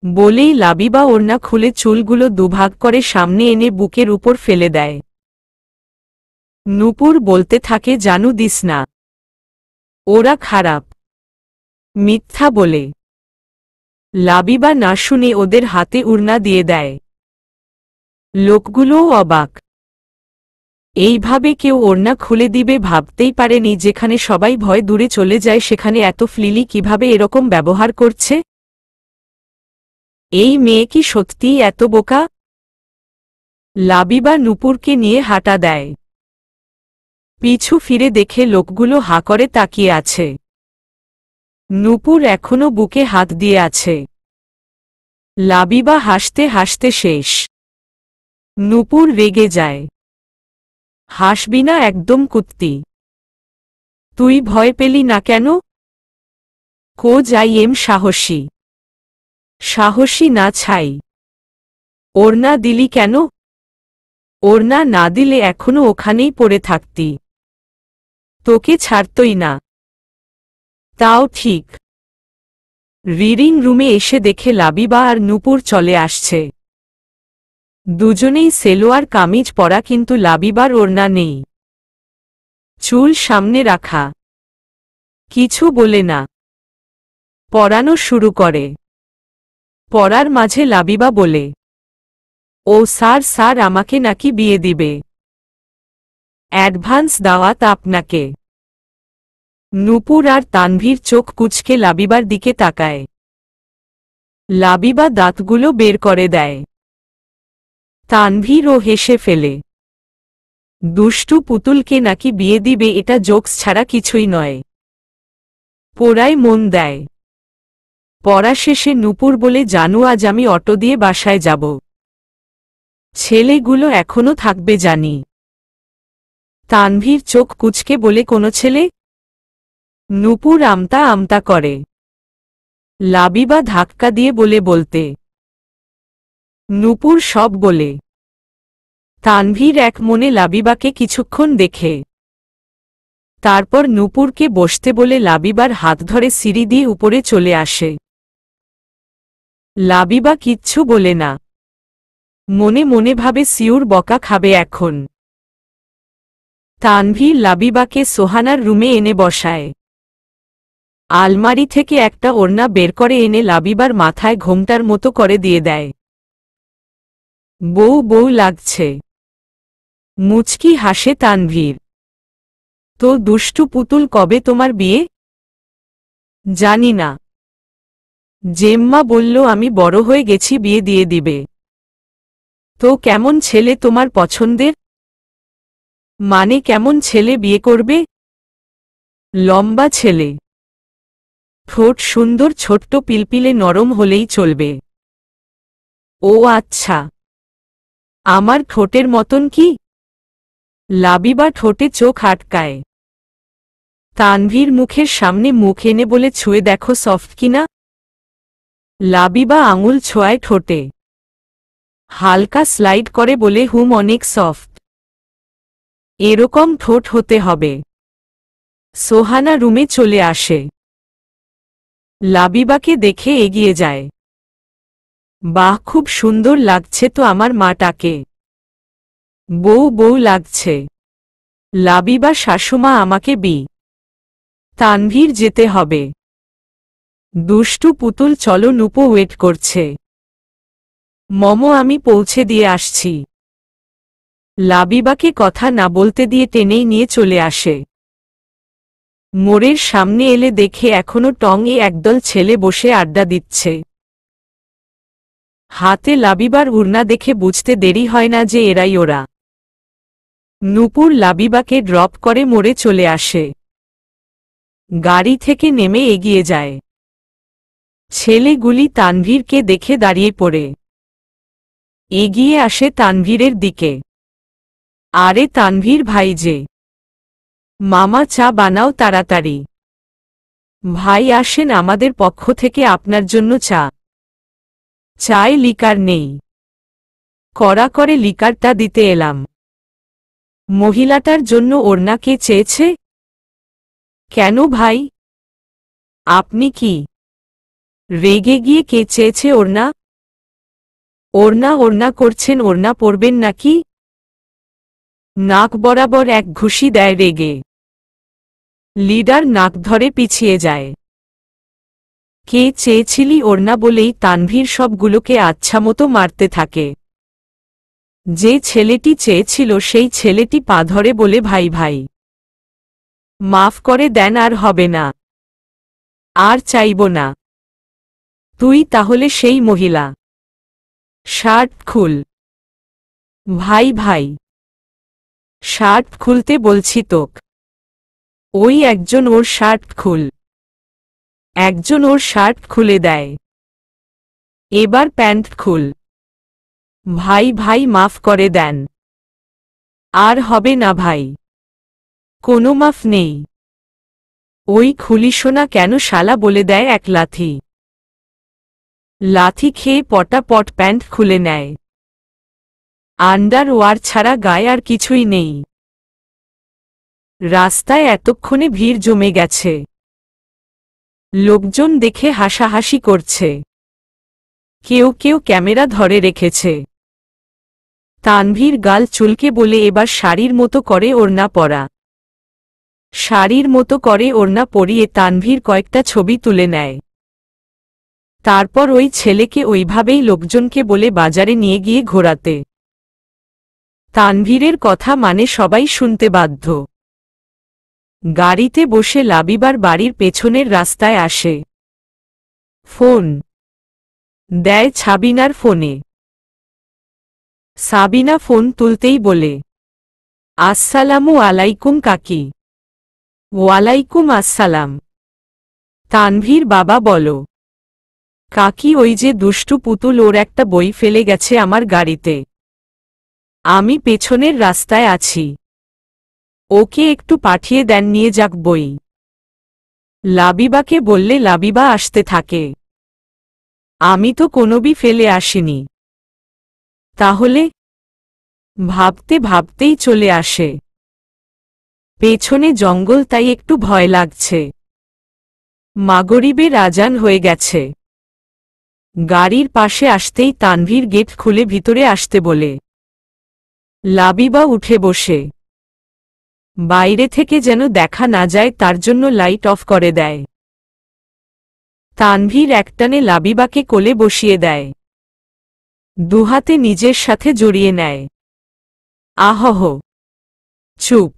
বলেই লাবিবা ওড়না খুলে চুলগুলো দুভাগ করে সামনে এনে বুকের উপর ফেলে দেয়। নূপুর বলতে থাকে, জানু দিস না, ওরা খারাপ, মিথ্যা বলে। লাবিবা না শুনে ওদের হাতে ওড়না দিয়ে দেয়। লোকগুলোও অবাক, এইভাবে কেউ ওড়না খুলে দিবে ভাবতেই পারেনি। যেখানে সবাই ভয় দূরে চলে যায় সেখানে এত ফ্লিলি কিভাবে এরকম ব্যবহার করছে? এই মেয়ে কি সত্যিই এত বোকা? লাবিবা নূপুরকে নিয়ে হাঁটা দেয়। পিছু ফিরে দেখে লোকগুলো হাঁ করে তাকিয়ে আছে। নূপুর এখনো বুকে হাত দিয়ে আছে। লাবিবা হাসতে হাসতে শেষ। নূপুর রেগে যায়। হাসবি না, একদম কুত্তি। তুই ভয় পেলি না কেন? আই এম সাহসী। সাহসী না ছাই। ওড়না দিলি কেন? ওড়না না দিলে এখনো ওখানেই পড়ে থাকতি, তোকে ছাড়তই না। তাও ঠিক। রিডিং রুমে এসে দেখে লাবিবা আর নূপুর চলে আসছে। দুজনেই সেলোয়ার কামিজ পরা, কিন্তু লাবিবার ওড়না নেই, চুল সামনে রাখা। কিছু বলে না, পড়ানো শুরু করে। পড়ার মাঝে লাবিবা বলে, ও স্যার, স্যার আমাকে নাকি বিয়ে দিবে, অ্যাডভান্স দাওয়াত আপনাকে। নূপুর আর তানভীর চোখ কুঁচকে লাবিবার দিকে তাকায়। লাবিবা দাঁতগুলো বের করে দেয়। তানভীরও হেসে ফেলে। দুষ্টু পুতুলকে নাকি বিয়ে দিবে, এটা জোকস ছাড়া কিছুই নয়। পড়ায় মন দেয়। পড়া শেষে নূপুর বলে, জানু, আজ আমি অটো দিয়ে বাসায় যাব। ছেলেগুলো এখনো থাকবে জানি। তানভীর চোখ কুঁচকে বলে, কোনো ছেলে? নূপুর আমতা আমতা করে। লাবিবা ধাক্কা দিয়ে বলে, বলতে। নূপুর সব বলে। তানভীর এক মনে লাবিবাকে কিছুক্ষণ দেখে, তারপর নূপুরকে বসতে বলে লাবিবার হাত ধরে সিঁড়ি দিয়ে উপরে চলে আসে। লাবিবা কিচ্ছু বলে না, মনে মনে ভাবে সিউর বকা খাবে এখন। তানভীর লাবিবাকে সোহানার রুমে এনে বসায়। আলমারি থেকে একটা ওড়না বের করে এনে লাবিবার মাথায় ঘোমটার মতো করে দিয়ে দেয়। বউ বউ লাগছে। মুচকি হাসে তানভীর। তো দুষ্টু পুতুল, কবে তোমার বিয়ে? জানি না, জেম্মা বলল আমি বড় হয়ে গেছি, বিয়ে দিয়ে দিবে। তো কেমন ছেলে তোমার পছন্দের? মানে কেমন ছেলে বিয়ে করবে? লম্বা ছেলে, ঠোঁট সুন্দর, ছোট্ট পিলপিলে নরম হলেই চলবে। ও আচ্ছা, আমার ঠোঁটের মতন কি? লাবিবা ঠোঁটে চোখ আটকায়। তানভীর মুখের সামনে মুখ এনে বলে, ছুঁয়ে দেখো সফট কিনা। লাবিবা আঙুল ছোঁয়ায় ঠোঁটে, হালকা স্লাইড করে বলে, হুম, অনেক সফট। এরকম ঠোঁট হতে হবে। সোহানা রুমে চলে আসে। লাবিবাকে দেখে এগিয়ে যায়। বাহ, খুব সুন্দর লাগছে তো আমার মাটাকে। বউ বউ লাগছে। লাবিবা, শাশুমা আমাকে তানভীর যেতে হবে। দুষ্টু পুতুল, চলো, নূপু ওয়েট করছে। মমো, আমি পৌঁছে দিয়ে আসছি। লাবিবাকে কথা না বলতে দিয়ে টেনেই নিয়ে চলে আসে। মোড়ের সামনে এলে দেখে এখনো টঙে একদল ছেলে বসে আড্ডা দিচ্ছে। হাতে লাবিবার উড়না দেখে বুঝতে দেরি হয় না যে এরাই ওরা। নূপুর লাবিবাকে ড্রপ করে মোড়ে চলে আসে। গাড়ি থেকে নেমে এগিয়ে যায়। ছেলেগুলি তানভীরকে দেখে দাঁড়িয়ে পড়ে। এগিয়ে আসে তানভীরের দিকে। আরে তানভীর ভাই যে, মামা চা বানাও তাড়াতাড়ি। ভাই আসেন, আমাদের পক্ষ থেকে আপনার জন্য চা। চায় লিকার নেই। কড়া করে লিকারটা দিতে এলাম। মহিলাটার জন্য ওড়না কে চেয়েছে? কেন ভাই, আপনি কি রেগে গিয়ে কে চেয়েছে ওড়না? ওড়না ওড়না করছেন, ওড়না পরবেন নাকি? নাক বরাবর এক ঘুষি দেয় রেগে। লিডার নাক ধরে পিছিয়ে যায়। কে চেয়েছিলি ওড়না বলেই তানভীর সবগুলোকে আচ্ছামতো মারতে থাকে। যে ছেলেটি চেয়েছিল সেই ছেলেটি পা ধরে বলে, ভাই ভাই মাফ করে দেন, আর হবে না, আর চাইব না। তুই তাহলে সেই মহিলা, শার্ট খুল। ভাই ভাই শার্ট খুলতে বলছি তোক। ওই একজন ওর শার্ট খুল। একজন ওর শার্ট খুলে দেয়। এবার প্যান্ট খুল। ভাই ভাই মাফ করে দেন, আর হবে না ভাই, কোনো মাফ নেই। ওই খুলিসোনা কেন শালা বলে দেয় এক লাথি। লাথি খেয়ে পটাপট প্যান্ট খুলে নেয়। আন্ডারওয়্যার ছাড়া গায়ে আর কিছুই নেই। রাস্তায় এতক্ষণে ভিড় জমে গেছে। লোকজন দেখে হাসাহাসি করছে। কেউ কেউ ক্যামেরা ধরে রেখেছে। তানভীর গাল চুলকে বলে, এবার শাড়ির মতো করে ওড়না পরা। শাড়ির মতো করে ওড়না পরিয়ে তানভীর কয়েকটা ছবি তুলে নেয়। তারপর ওই ছেলেকে ওইভাবেই লোকজনকে বলে বাজারে নিয়ে গিয়ে ঘোরাতে। তানভীরের কথা মানে সবাই শুনতে বাধ্য। গাড়িতে বসে লাবিবার বাড়ির পেছনের রাস্তায় আসে। ফোন দেয় সাবিনার ফোনে। সাবিনা ফোন তুলতেই বলে, আসসালামু আলাইকুম কাকি। ওয়ালাইকুম আসসালাম। তানভীর বাবা বলো। কাকি, ওই যে দুষ্টু পুতুল, ওর একটা বই ফেলে গেছে আমার গাড়িতে। আমি পেছনের রাস্তায় আছি, ওকে একটু পাঠিয়ে দেন, নিয়ে যাক বই। লাবিবাকে বললে লাবিবা আসতে থাকে। আমি তো কোনো বই ফেলে আসিনি। তাহলে ভাবতে ভাবতেই চলে আসে। পেছনে জঙ্গল, তাই একটু ভয় লাগছে। মাগরিবের আজান হয়ে গেছে। গাড়ির পাশে আসতেই তানভীর গেট খুলে ভিতরে আসতে বলে। লাবিবা উঠে বসে। বাইরে থেকে যেন দেখা না যায় তার জন্য লাইট অফ করে দেয়। তানভীর একটানে লাবিবাকে কোলে বসিয়ে দেয়। দুহাতে নিজের সাথে জড়িয়ে নেয়। আহহ, চুপ।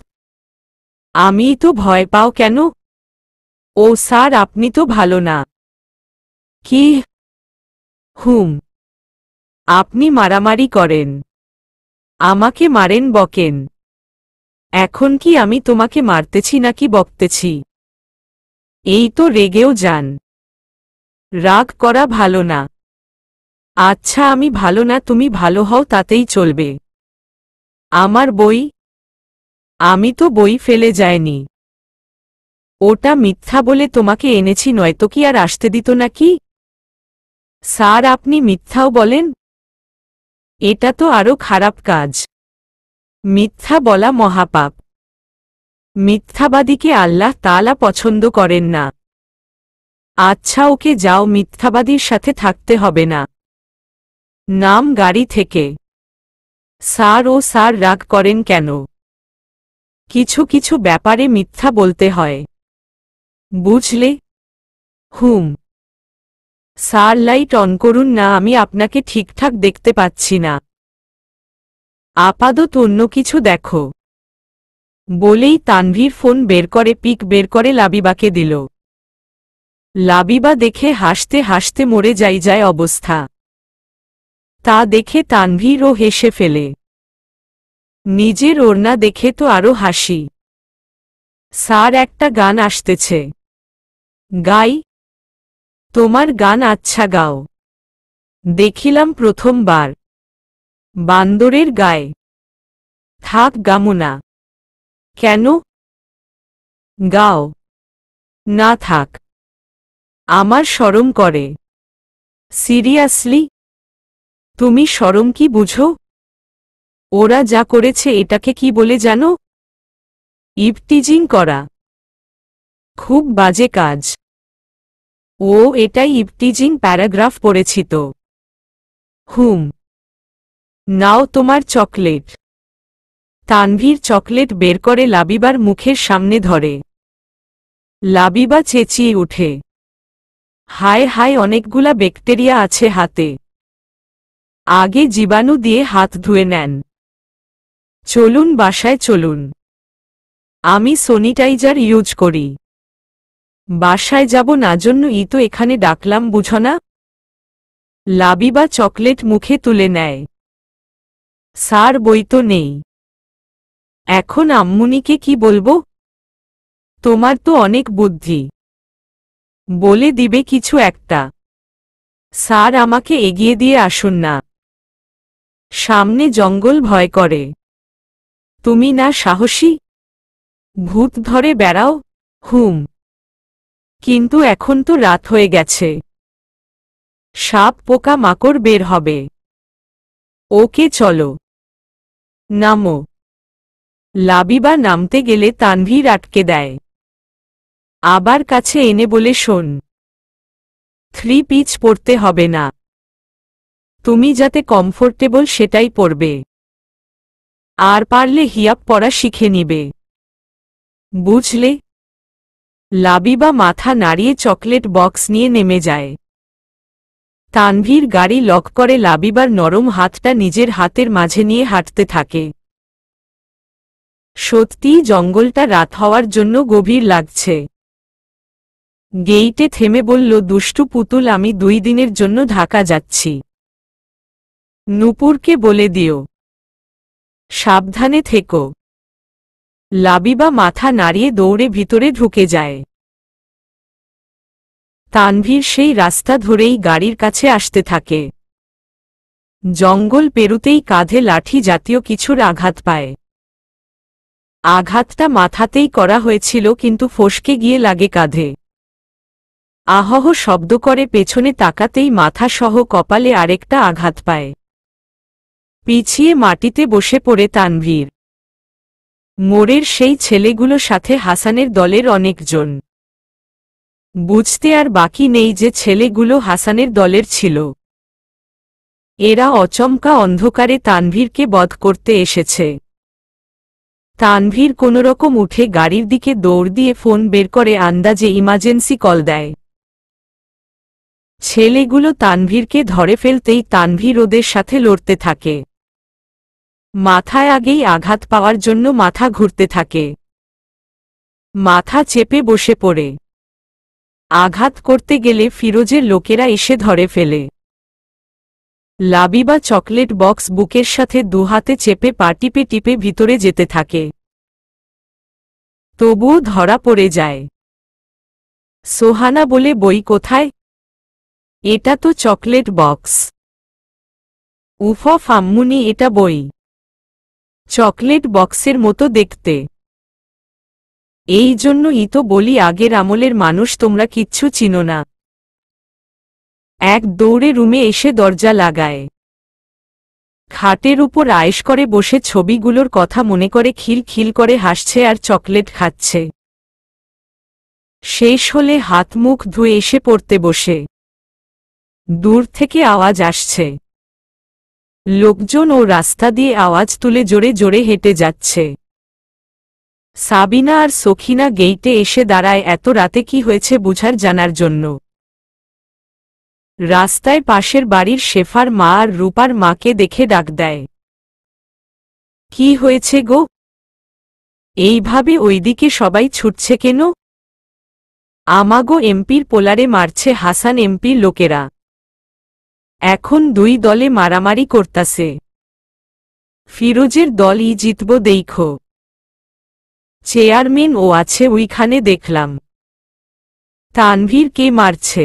আমিই তো, ভয় পাও কেন? ও স্যার, আপনি তো ভালো না। কি? হুম, আপনি মারামারি করেন, আমাকে মারেন, বকেন। এখন কি আমি তোমাকে মারতেছি নাকি বকতেছি? এই তো রেগেও যান। রাগ করা ভালো না। আচ্ছা, আমি ভালো না, তুমি ভালো হও তাতেই চলবে। আমার বই? আমি তো বই ফেলে যাইনি। ওটা মিথ্যা বলে তোমাকে এনেছি, নয়তো কি আর আসতে দিত নাকি? স্যার, আপনি মিথ্যাও বলেন? এটা তো আরো খারাপ কাজ। মিথ্যা বলা মহাপাপ। মিথ্যাবাদীকে আল্লাহ তাআলা পছন্দ করেন না। আচ্ছা ওকে, যাও, মিথ্যাবাদীর সাথে থাকতে হবে না। নাম গাড়ি থেকে। স্যার, ও স্যার, রাগ করেন কেন? কিছু কিছু ব্যাপারে মিথ্যা বলতে হয়, বুঝলে? হুম। স্যার, লাইট অন করুন না, আমি আপনাকে ঠিকঠাক দেখতে পাচ্ছি না। আপাতত অন্য কিছু দেখো। বলেই তানভীর ফোন বের করে, পিক বের করে লাবিবাকে দিল। লাবিবা দেখে হাসতে হাসতে মরে যায় অবস্থা। তা দেখে তানভীরও হেসে ফেলে। নিজের ওড়না দেখে তো আরো হাসি। স্যার, একটা গান আসতেছে, গাই? তোমার গান আচ্ছা গাও। দেখিলাম প্রথমবার। বান্দরের গায়ে। থাক গামুনা। কেন? গাও। না থাক, আমার শরম করে। সিরিয়াসলি? তুমি শরম কি বুঝো? ওরা যা করেছে এটাকে কি বলে জানো? ইভটিজিং করা। খুব বাজে কাজ। ও, এটাই ইভটিজিং প্যারাগ্রাফ পড়েছি তো। হুম। নাও তোমার চকলেট। তানভীর চকলেট বের করে লাবিবার মুখের সামনে ধরে। লাবিবা চেঁচিয়ে ওঠে, হায় হায়, অনেকগুলা ব্যাকটেরিয়া আছে হাতে। আগে জীবাণু দিয়ে হাত ধুয়ে নেন। চলুন বাসায় চলুন। আমি স্যানিটাইজার ইউজ করি। বাসায় যাব না জন্যই তো এখানে ডাকলাম, বুঝো না? লাবিবা চকলেট মুখে তুলে নেয়। স্যার, বই তো নেই। এখন আম্মুনিকে কি বলবো? তোমার তো অনেক বুদ্ধি, বলে দিবে কিছু একটা। স্যার, আমাকে এগিয়ে দিয়ে আসুন না। সামনে জঙ্গল ভয় করে। তুমি না সাহসী? ভূত ধরে বেড়াও? হুম। কিন্তু এখন তো রাত হয়ে গেছে। সাপ পোকা মাকড় বের হবে। ওকে চলো। নামো। লাবিবা নামতে গেলে তানভীর আটকে দেয়। আবার কাছে এনে বলে, শোন, 3 পিচ পড়তে হবে না। তুমি যাতে কমফোর্টেবল সেটাই পরবে। আর পারলে হিয়াব পরা শিখে নিবে, বুঝলে? লাবিবা মাথা নাড়িয়ে চকলেট বক্স নিয়ে নেমে যায়। তানভীর গাড়ি লক করে লাবিবার নরম হাতটা নিজের হাতের মাঝে নিয়ে হাঁটতে থাকে। সত্যিই জঙ্গলটা রাত হওয়ার জন্য গভীর লাগছে। গেইটে থেমে বলল, দুষ্টু পুতুল, আমি 2 দিনের জন্য ঢাকা যাচ্ছি। নূপুরকে বলে দিও, সাবধানে থেকো। লাবিবা মাথা নাড়িয়ে দৌড়ে ভিতরে ঢুকে যায়। তানভীর সেই রাস্তা ধরেই গাড়ির কাছে আসতে থাকে। জঙ্গল পেরুতেই কাঁধে লাঠি জাতীয় কিছুর আঘাত পায়। আঘাতটা মাথাতেই করা হয়েছিল, কিন্তু ফসকে গিয়ে লাগে কাঁধে। আহহ শব্দ করে পেছনে তাকাতেই মাথা সহ কপালে আরেকটা আঘাত পায়। পিছিয়ে মাটিতে বসে পড়ে তানভীর। মোড়ের সেই ছেলেগুলো সাথে হাসানের দলের অনেকজন। বুঝতে আর বাকি নেই যে ছেলেগুলো হাসানের দলের ছিল। এরা অচমকা অন্ধকারে তানভীরকে বধ করতে এসেছে। তানভীর কোনোরকম উঠে গাড়ির দিকে দৌড় দিয়ে ফোন বের করে আন্দাজে ইমার্জেন্সি কল দেয়। ছেলেগুলো তানভীরকে ধরে ফেলতেই তানভীর ওদের সাথে লড়তে থাকে। মাথায় আগেই আঘাত পাওয়ার জন্য মাথা ঘুরতে থাকে। মাথা চেপে বসে পড়ে। আঘাত করতে গেলে ফিরোজের লোকেরা এসে ধরে ফেলে। লাবিবা চকলেট বক্স বুকের সাথে 2 হাতে চেপে পা টিপে টিপে ভিতরে যেতে থাকে। তবুও ধরা পড়ে যায়। সোহানা বলে, বই কোথায়? এটা তো চকলেট বক্স। উফ আম্মুনি, এটা বই। চকলেট বক্সের মতো দেখতে। এই জন্যই তো বলি, আগের আমলের মানুষ তোমরা কিচ্ছু চিনো না। এক দৌড়ে রুমে এসে দরজা লাগায়। খাটের উপর আয়েশ করে বসে ছবিগুলোর কথা মনে করে খিল খিল করে হাসছে আর চকলেট খাচ্ছে। শেষ হলে হাত মুখ ধুয়ে এসে পড়তে বসে। দূর থেকে আওয়াজ আসছে। লোকজন ও রাস্তা দিয়ে আওয়াজ তুলে জোরে জোরে হেঁটে যাচ্ছে। সাবিনা আর সখিনা গেইটে এসে দাঁড়ায় এত রাতে কি হয়েছে বুঝার জানার জন্য। রাস্তায় পাশের বাড়ির শেফার মা আর রূপার মাকে দেখে ডাক দেয়। কি হয়েছে গো? এইভাবে ওইদিকে সবাই ছুটছে কেন? আমাগো এমপির পোলারে মারছে হাসান এমপির লোকেরা। এখন 2 দলে মারামারি করতাছে। ফিরোজের দলই জিতব দেখো। চেয়ারম্যান ও আছে ওইখানে দেখলাম। তানভীর কে মারছে?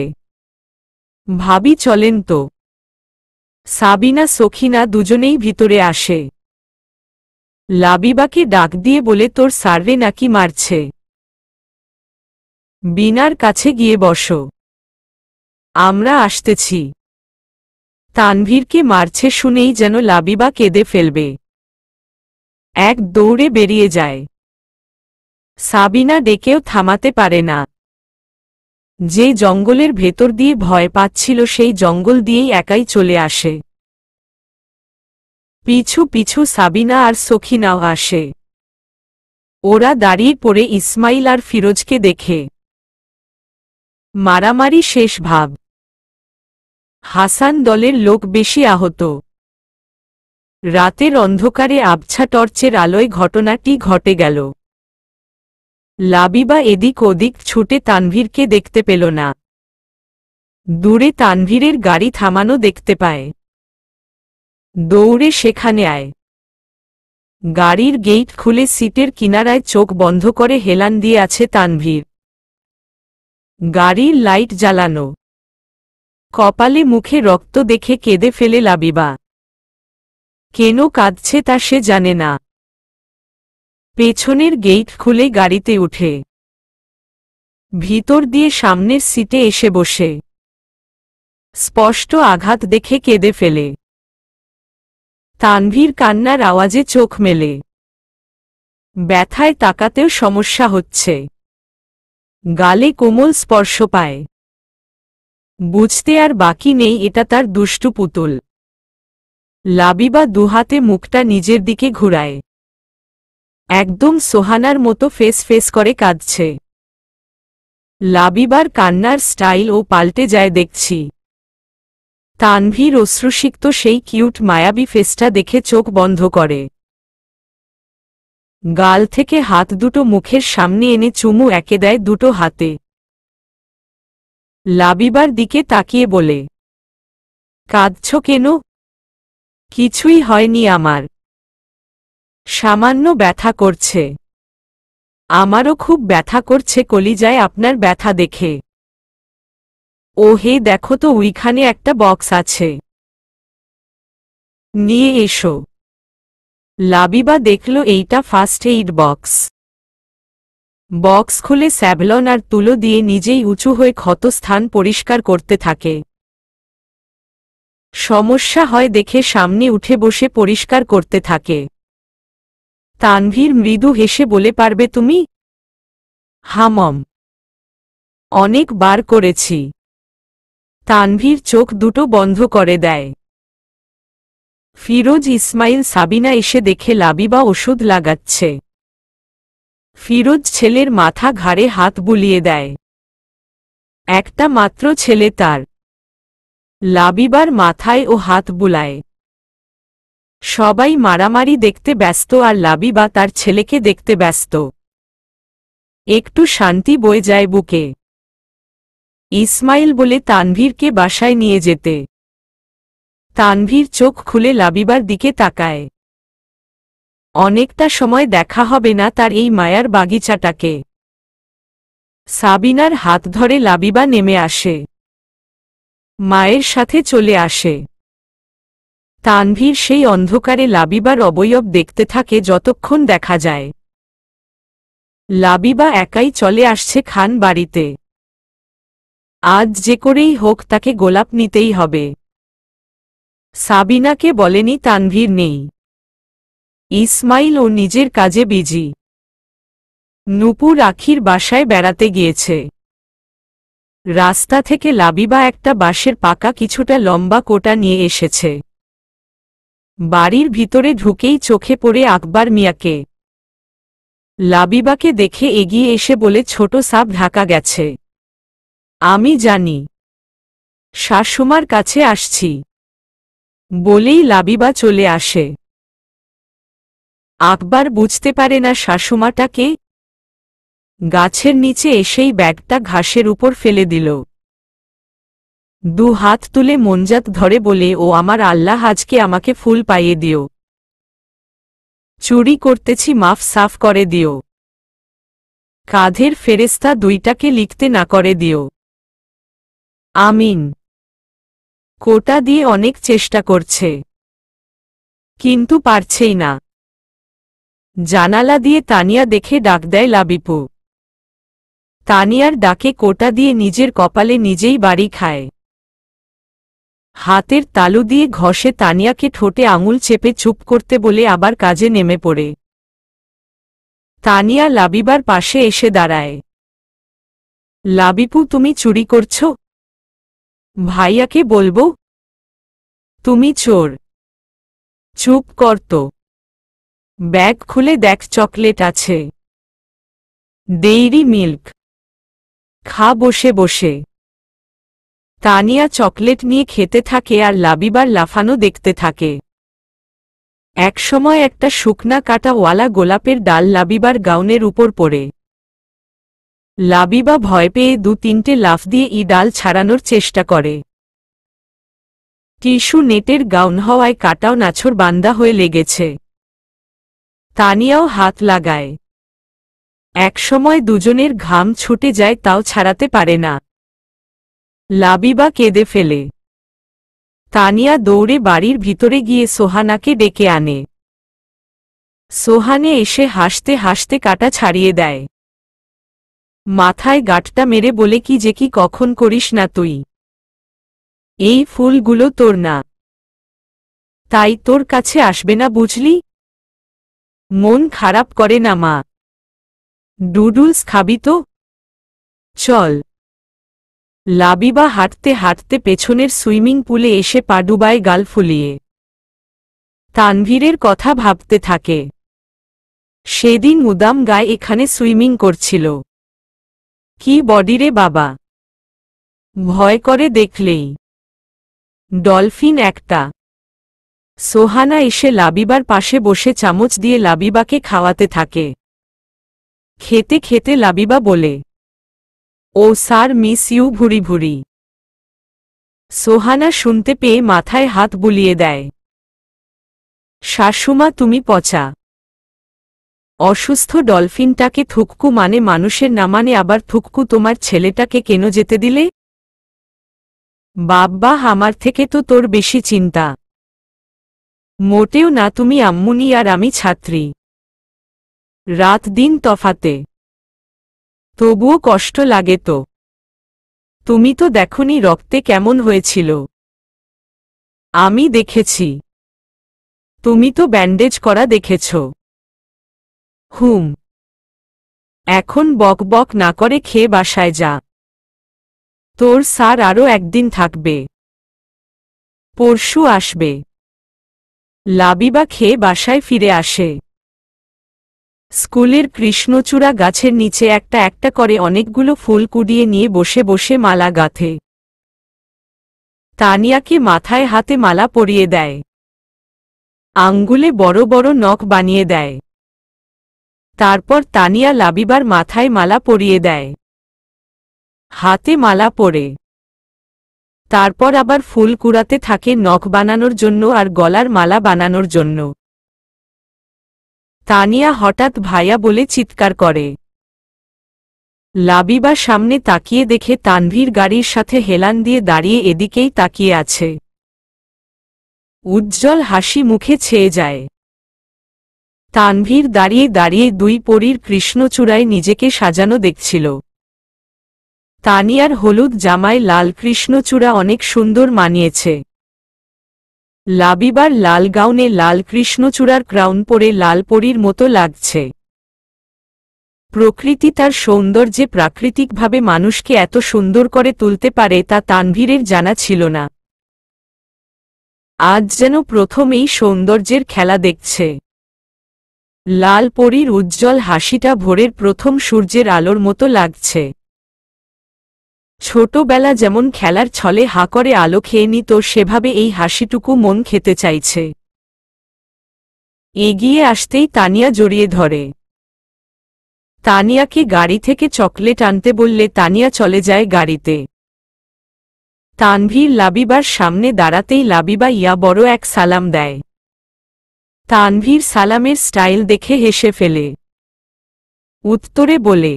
ভাবি চলেন তো। সাবিনা সখিনা দুজনেই ভিতরে আসে। লাবিবাকে ডাক দিয়ে বলে তোর সার্ভে নাকি মারছে। বিনার কাছে গিয়ে বসো, আমরা আসতেছি। তানভীরকে মারছে শুনেই যেন লাবিবা কেঁদে ফেলবে। এক দৌড়ে বেরিয়ে যায়। সাবিনা ডেকেও থামাতে পারে না। যে জঙ্গলের ভেতর দিয়ে ভয় পাচ্ছিল সেই জঙ্গল দিয়েই একাই চলে আসে। পিছু পিছু সাবিনা আর সখিনাও আসে। ওরা দাঁড়িয়ে পড়ে ইসমাইল আর ফিরোজকে দেখে। মারামারি শেষ ভাব। হাসান দলের লোক বেশি আহত। রাতের অন্ধকারে আবছা টর্চের আলোয় ঘটনাটি ঘটে গেল। লাবিবা এদিক ওদিক ছুটে তানভীরকে দেখতে পেল না। দূরে তানভীরের গাড়ি থামানো দেখতে পায়। দৌড়ে সেখানে আয়। গাড়ির গেট খুলে সিটের কিনারায় চোখ বন্ধ করে হেলান দিয়ে আছে তানভীর। গাড়ির লাইট জ্বালানো। কপালে মুখে রক্ত দেখে কেঁদে ফেলে লাবিবা। কেন কাঁদছে তা সে জানে না। পেছনের গেট খুলে গাড়িতে উঠে ভিতর দিয়ে সামনের সিটে এসে বসে। স্পষ্ট আঘাত দেখে কেঁদে ফেলে। তানভীর কান্নার আওয়াজে চোখ মেলে। ব্যথায় তাকাতেও সমস্যা হচ্ছে। গালে কোমল স্পর্শ পায়। বুঝতে আর বাকি নেই এটা তার দুষ্টু পুতুল। লাবিবা দুহাতে মুখটা নিজের দিকে ঘুরায়। একদম সোহানার মতো ফেস ফেস করে কাঁদছে। লাবিবার কান্নার স্টাইল ও পাল্টে যায় দেখছি। তানভীর অশ্রুসিক্ত সেই কিউট মায়াবী ফেসটা দেখে চোখ বন্ধ করে। গাল থেকে হাত দুটো মুখের সামনে এনে চুমু একে দেয় দুটো হাতে। লাবিবার দিকে তাকিয়ে বলে, কাঁদছ কেন? কিছুই হয়নি আমার। সামান্য ব্যথা করছে। আমারও খুব ব্যথা করছে কলিজায় আপনার ব্যথা দেখে। ও হে দেখো তো ওইখানে একটা বক্স আছে, নিয়ে এসো। লাবিবা দেখল এইটা ফার্স্ট এইড বক্স। বক্স খুলে স্যাভলন আর তুলো দিয়ে নিজেই উঁচু হয়ে ক্ষতস্থান পরিষ্কার করতে থাকে। সমস্যা হয় দেখে সামনে উঠে বসে পরিষ্কার করতে থাকে। তানভীর মৃদু হেসে বলে পারবে তুমি? হামম। অনেক বার করেছি। তানভীর চোখ দুটো বন্ধ করে দেয়। ফিরোজ ইসমাইল সাবিনা এসে দেখে লাবিবা ওষুধ লাগাচ্ছে। ফিরোজ ছেলের মাথা ঘাড়ে হাত বুলিয়ে দেয়। একটা মাত্র ছেলে তার। লাবিবার মাথায় ও হাত বুলায়। সবাই মারামারি দেখতে ব্যস্ত আর লাবিবা তার ছেলেকে দেখতে ব্যস্ত। একটু শান্তি বয়ে যায় বুকে। ইসমাইল বলে তানভীরকে বাসায় নিয়ে যেতে। তানভীর চোখ খুলে লাবিবার দিকে তাকায়। অনেকটা সময় দেখা হবে না তার এই মায়ার বাগিচাটাকে। সাবিনার হাত ধরে লাবিবা নেমে আসে। মায়ের সাথে চলে আসে। তানভীর সেই অন্ধকারে লাবিবার অবয়ব দেখতে থাকে যতক্ষণ দেখা যায়। লাবিবা একাই চলে আসছে খান বাড়িতে। আজ যে করেই হোক তাকে গোলাপ নিতেই হবে। সাবিনাকে বলেনি তানভীর নেই। ইসমাইল ও নিজের কাজে বিজি। নূপুর আখির বাসায় বেড়াতে গিয়েছে। রাস্তা থেকে লাবিবা একটা বাঁশের পাকা কিছুটা লম্বা কোটা নিয়ে এসেছে। বাড়ির ভিতরে ঢুকেই চোখে পড়ে আকবর মিয়াকে। লাবিবাকে দেখে এগিয়ে এসে বলে ছোট সাপ ঢাকা গেছে। আমি জানি। শাশুমার কাছে আসছি বলেই লাবিবা চলে আসে। আকবর বুঝতে পারে না শাশুমাটাকে। গাছের নিচে এসেই ব্যাগটা ঘাসের উপর ফেলে দিল। দু হাত তুলে মঞ্জাত ধরে বলে ও আমার আল্লাহ আজকে আমাকে ফুল পাইয়ে দিও। চুরি করতেছি, মাফ সাফ করে দিও। কাঁধের ফেরেস্তা দুইটাকে লিখতে না করে দিও। আমিন। কোটা দিয়ে অনেক চেষ্টা করছে, কিন্তু পারছেই না। জানালা দিয়ে তানিয়া দেখে ডাক দেয় লাবিপু। তানিয়ার ডাকে কোটা দিয়ে নিজের কপালে নিজেই বাড়ি খায়। হাতের তালু দিয়ে ঘষে তানিয়াকে ঠোঁটে আঙুল চেপে চুপ করতে বলে আবার কাজে নেমে পড়ে। তানিয়া লাবিবার পাশে এসে দাঁড়ায়। লাবিপু, তুমি চুরি করছ? ভাইয়াকে বলবো? তুমি চোর। চুপ কর তো। ব্যাগ খুলে দেখ, চকলেট আছে। Dairy milk. খা বসে বসে। তানিয়া চকলেট নিয়ে খেতে থাকে আর লাবিবার লাফানো দেখতে থাকে। একসময় একটা শুকনা কাঁটাওয়ালা গোলাপের ডাল লাবিবার গাউনের উপর পড়ে। লাবিবা ভয় পেয়ে 2-3টে লাফ দিয়ে ডাল ছাড়ানোর চেষ্টা করে। টিস্যু নেটের গাউন হওয়ায় কাটাও নাছর বান্দা হয়ে লেগেছে। তানিয়াও হাত লাগায়। একসময় দুজনের ঘাম ছুটে যায়, তাও ছাড়াতে পারে না। লাবিবা কেঁদে ফেলে। তানিয়া দৌড়ে বাড়ির ভিতরে গিয়ে সোহানাকে ডেকে আনে। সোহানে এসে হাসতে হাসতে কাটা ছাড়িয়ে দেয়। মাথায় গাঁটটা মেরে বলে, কি যে কি কখন করিস না তুই? এই ফুলগুলো তোর না, তাই তোর কাছে আসবে না, বুঝলি? মন খারাপ করে না মা। ডুডুলস খাবি তো? চল। লাবিবা হাঁটতে হাঁটতে পেছনের সুইমিং পুলে এসে পা ডুবায় গাল ফুলিয়ে। তানভীরের কথা ভাবতে থাকে। সেদিন উদাম গায়ে এখানে সুইমিং করছিল। কি বডি রে বাবা, ভয় করে দেখলেই। ডলফিন একটা। সোহানা এসে লাবিবার পাশে বসে চামচ দিয়ে লাবিবাকে খাওয়াতে থাকে। খেতে খেতে লাবিবা বলে, ও স্যার, মিস ইউ ভুরি ভুরি। সোহানা শুনতে পেয়ে মাথায় হাত বুলিয়ে দেয়। শাশুমা, তুমি পচা। অসুস্থ ডলফিনটাকে থুককু মানে মানুষের না মানে, আবার থুককু তোমার ছেলেটাকে কেন যেতে দিলে? বাব্বা, আমার থেকে তো তোর বেশি চিন্তা। মোটেও না, তুমি আম্মুনি আর আমি ছাত্রী। রাত দিন তফাতে। তবুও কষ্ট লাগে তো। তুমি তো দেখোনি রক্তে কেমন হয়েছিল? আমি দেখেছি। তুমি তো ব্যান্ডেজ করা দেখেছ। এখন বক বক না করে খেয়ে বাসায় যা। তোর স্যার আরও একদিন থাকবে, পরশু আসবে। লাবিবা খেয়ে বাসায় ফিরে আসে। স্কুলের কৃষ্ণচূড়া গাছের নিচে একটা একটা করে অনেকগুলো ফুল কুড়িয়ে নিয়ে বসে বসে মালা গাঁথে। তানিয়াকে মাথায় হাতে মালা পরিয়ে দেয়। আঙ্গুলে বড় বড় নখ বানিয়ে দেয়। তারপর তানিয়া লাবিবার মাথায় মালা পরিয়ে দেয়, হাতে মালা পরে। তারপর আবার ফুল কুড়াতে থাকে নখ বানানোর জন্য আর গলার মালা বানানোর জন্য। তানিয়া হঠাৎ ভাইয়া বলে চিৎকার করে। লাবিবা সামনে তাকিয়ে দেখে তানভীর গাড়ির সাথে হেলান দিয়ে দাঁড়িয়ে এদিকেই তাকিয়ে আছে। উজ্জ্বল হাসি মুখে ছেয়ে যায়। তানভীর দাঁড়িয়ে দাঁড়িয়ে দুই পরীর কৃষ্ণচূড়ায় নিজেকে সাজানো দেখছিল। তানিয়ার হলুদ জামায় লাল কৃষ্ণচূড়া অনেক সুন্দর মানিয়েছে। লাবিবার লাল গাউনে লাল কৃষ্ণচূড়ার ক্রাউন পরে লাল পরীর মতো লাগছে। প্রকৃতি তার সৌন্দর্যে প্রাকৃতিকভাবে মানুষকে এত সুন্দর করে তুলতে পারে তা তানভীরের জানা ছিল না। আজ যেন প্রথম এই সৌন্দর্যের খেলা দেখছে। লাল পরীর উজ্জ্বল হাসিটা ভোরের প্রথম সূর্যের আলোর মতো লাগছে। ছোটবেলা যেমন খেলার ছলে হা করে আলো খেয়ে নিত, সেভাবে এই হাসিটুকু মন খেতে চাইছে। এগিয়ে আসতেই তানিয়া জড়িয়ে ধরে। তানিয়াকে গাড়ি থেকে চকলেট আনতে বললে তানিয়া চলে যায় গাড়িতে। তানভীর লাবিবার সামনে দাঁড়াতেই লাবিবা ইয়া বড় এক সালাম দেয়। তানভীর সালামের স্টাইল দেখে হেসে ফেলে। উত্তরে বলে,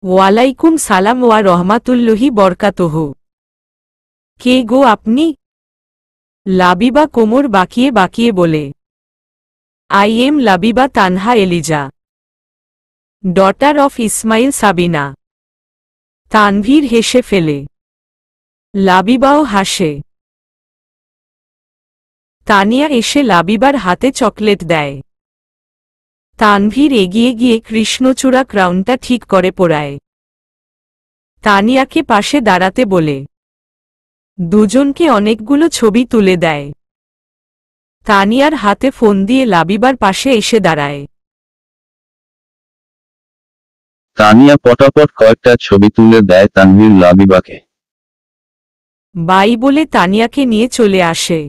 ওয়ালাইকুম সালাম ওয়া রহমাতুল্লাহি বরকাতুহু। কে গো আপনি? লাবিবা কোমর বাঁকিয়ে বাঁকিয়ে বলে, I am Labiba Tanha Eliza, daughter of Ismail Sabina. Tanvir হেসে ফেলে। লাবিবাও হাসে। তানিয়া এসে লাবিবার হাতে চকলেট দেয়। তানভীর এগিয়ে গিয়ে কৃষ্ণচূড়া ক্রাউনটা ঠিক করে পরায়। তানিয়াকে পাশে দাঁড়াতে বলে দুজনকে অনেকগুলো ছবি তুলে দেয়। তানিয়ার হাতে ফোন দিয়ে লাবিবার পাশে এসে দাঁড়ায়। তানিয়া পটাপট কয়েকটা ছবি তুলে দেয় তানভীর লাবিবাকে। বাই বলে তানিয়াকে নিয়ে চলে আসে।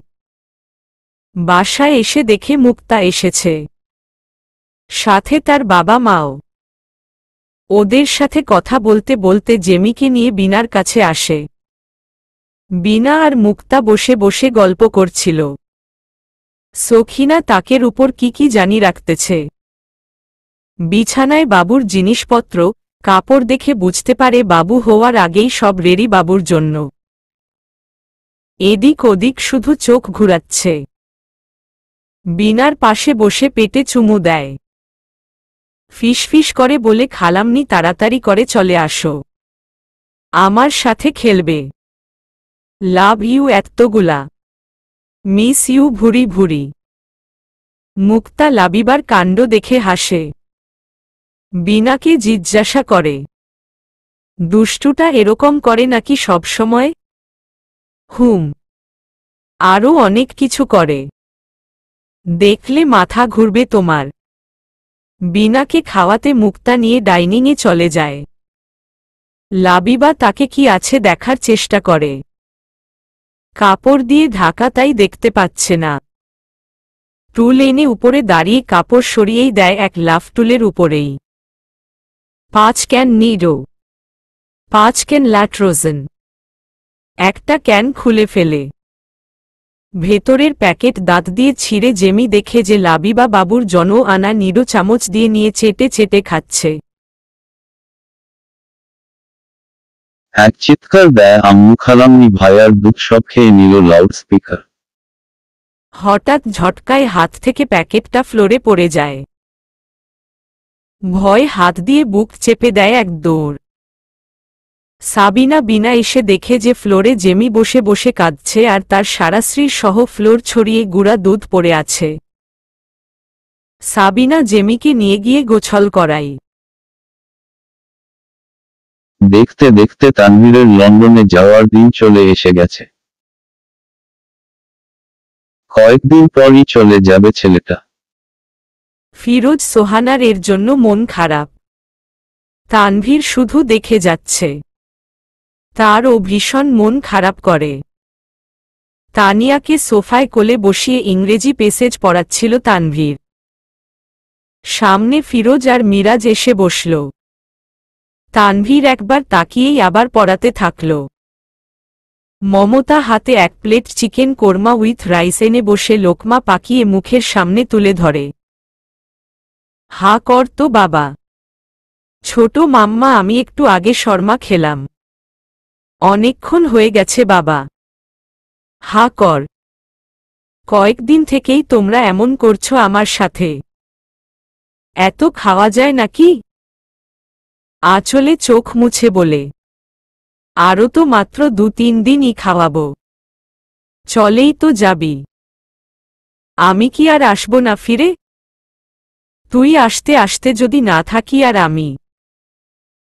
বাসায় এসে দেখে মুক্তা এসেছে, সাথে তার বাবা মাও। ওদের সাথে কথা বলতে বলতে জেমিকে নিয়ে বিনার কাছে আসে। বিনা আর মুক্তা বসে বসে গল্প করছিল। সখিনা তাকের উপর কি জানি রাখতেছে। বিছানায় বাবুর জিনিসপত্র, কাপড় দেখে বুঝতে পারে বাবু হওয়ার আগেই সব রেডি বাবুর জন্য। এদিক ওদিক শুধু চোখ ঘুরাচ্ছে। বিনার পাশে বসে পেটে চুমু দেয়। ফিসফিস করে বলে, খালামনি তাড়াতাড়ি করে চলে আসো, আমার সাথে খেলবে। লাভ ইউ এত্তগুলা, মিস ইউ ভুরি ভুরি। মুক্তা লাবিবার কাণ্ড দেখে হাসে। বিনাকে জিজ্ঞাসা করে, দুষ্টুটা এরকম করে নাকি সবসময়? হুম, আরও অনেক কিছু করে, দেখলে মাথা ঘুরবে তোমার। বিনাকে খাওয়াতে মুক্তা নিয়ে ডাইনিংয়ে চলে যায়। লাবিবা তাকে কি আছে দেখার চেষ্টা করে। কাপড় দিয়ে ঢাকা, তাই দেখতে পাচ্ছে না। টুল এনে উপরে দাঁড়িয়ে কাপড় সরিয়েই দেয় এক লাফ টুলের উপরেই। 5 ক্যান নিডো, 5 ক্যান ল্যাট্রোজেন। একটা ক্যান খুলে ফেলে। ভেতরের প্যাকেট দাঁত দিয়ে ছিঁড়ে জেমি দেখে যে লাবিবা বাবুর আনা নিডো চামচ দিয়ে নিয়ে চেটে চেটে খাচ্ছে। এক চিৎকার দেয় আম্মু, খালাম্মি ভাইয়ার দুধ সব খেয়ে নিল লাউড স্পিকার। হঠাৎ ঝটকায় হাত থেকে প্যাকেটটা ফ্লোরে পড়ে যায়। ভয় হাত দিয়ে বুক চেপে দেয় এক দৌড়। সাবিনা বিনা এসে দেখে যে ফ্লোরে জেমি বসে বসে কাঁদছে আর তার সারাশ্রীর সহ ফ্লোর ছড়িয়ে গুঁড়া দুধ পড়ে আছে। সাবিনা জেমিকে নিয়ে গিয়ে গোছল করায়। দেখতে দেখতে তানভীরের লন্ডনে যাওয়ার দিন চলে এসে গেছে। কয়েকদিন পরই চলে যাবে ছেলেটা। ফিরোজ সোহানার এর জন্য মন খারাপ। তানভীর শুধু দেখে যাচ্ছে, তারও ভীষণ মন খারাপ করে। তানিয়াকে সোফায় কোলে বসিয়ে ইংরেজি পেসেজ পড়াচ্ছিল তানভীর। সামনে ফিরোজ আর মিরাজ এসে বসল। তানভীর একবার তাকিয়েই আবার পড়াতে থাকল। মমতা হাতে এক plate chicken korma with rice এনে বসে লোকমা পাকিয়ে মুখের সামনে তুলে ধরে। হা কর তো বাবা। ছোট মাম্মা, আমি একটু আগে শর্মা খেলাম। অনেকক্ষণ হয়ে গেছে বাবা। হা কর। কয়েকদিন থেকেই তোমরা এমন করছো আমার সাথে। এত খাওয়া যায় নাকি? আঁচলে চোখ মুছে বলে, আরও তো মাত্র 2-3 দিনই খাওয়াবো। চলেই তো যাবি। আমি কি আর আসব না ফিরে? তুই আসতে আসতে যদি না থাকি আর আমি।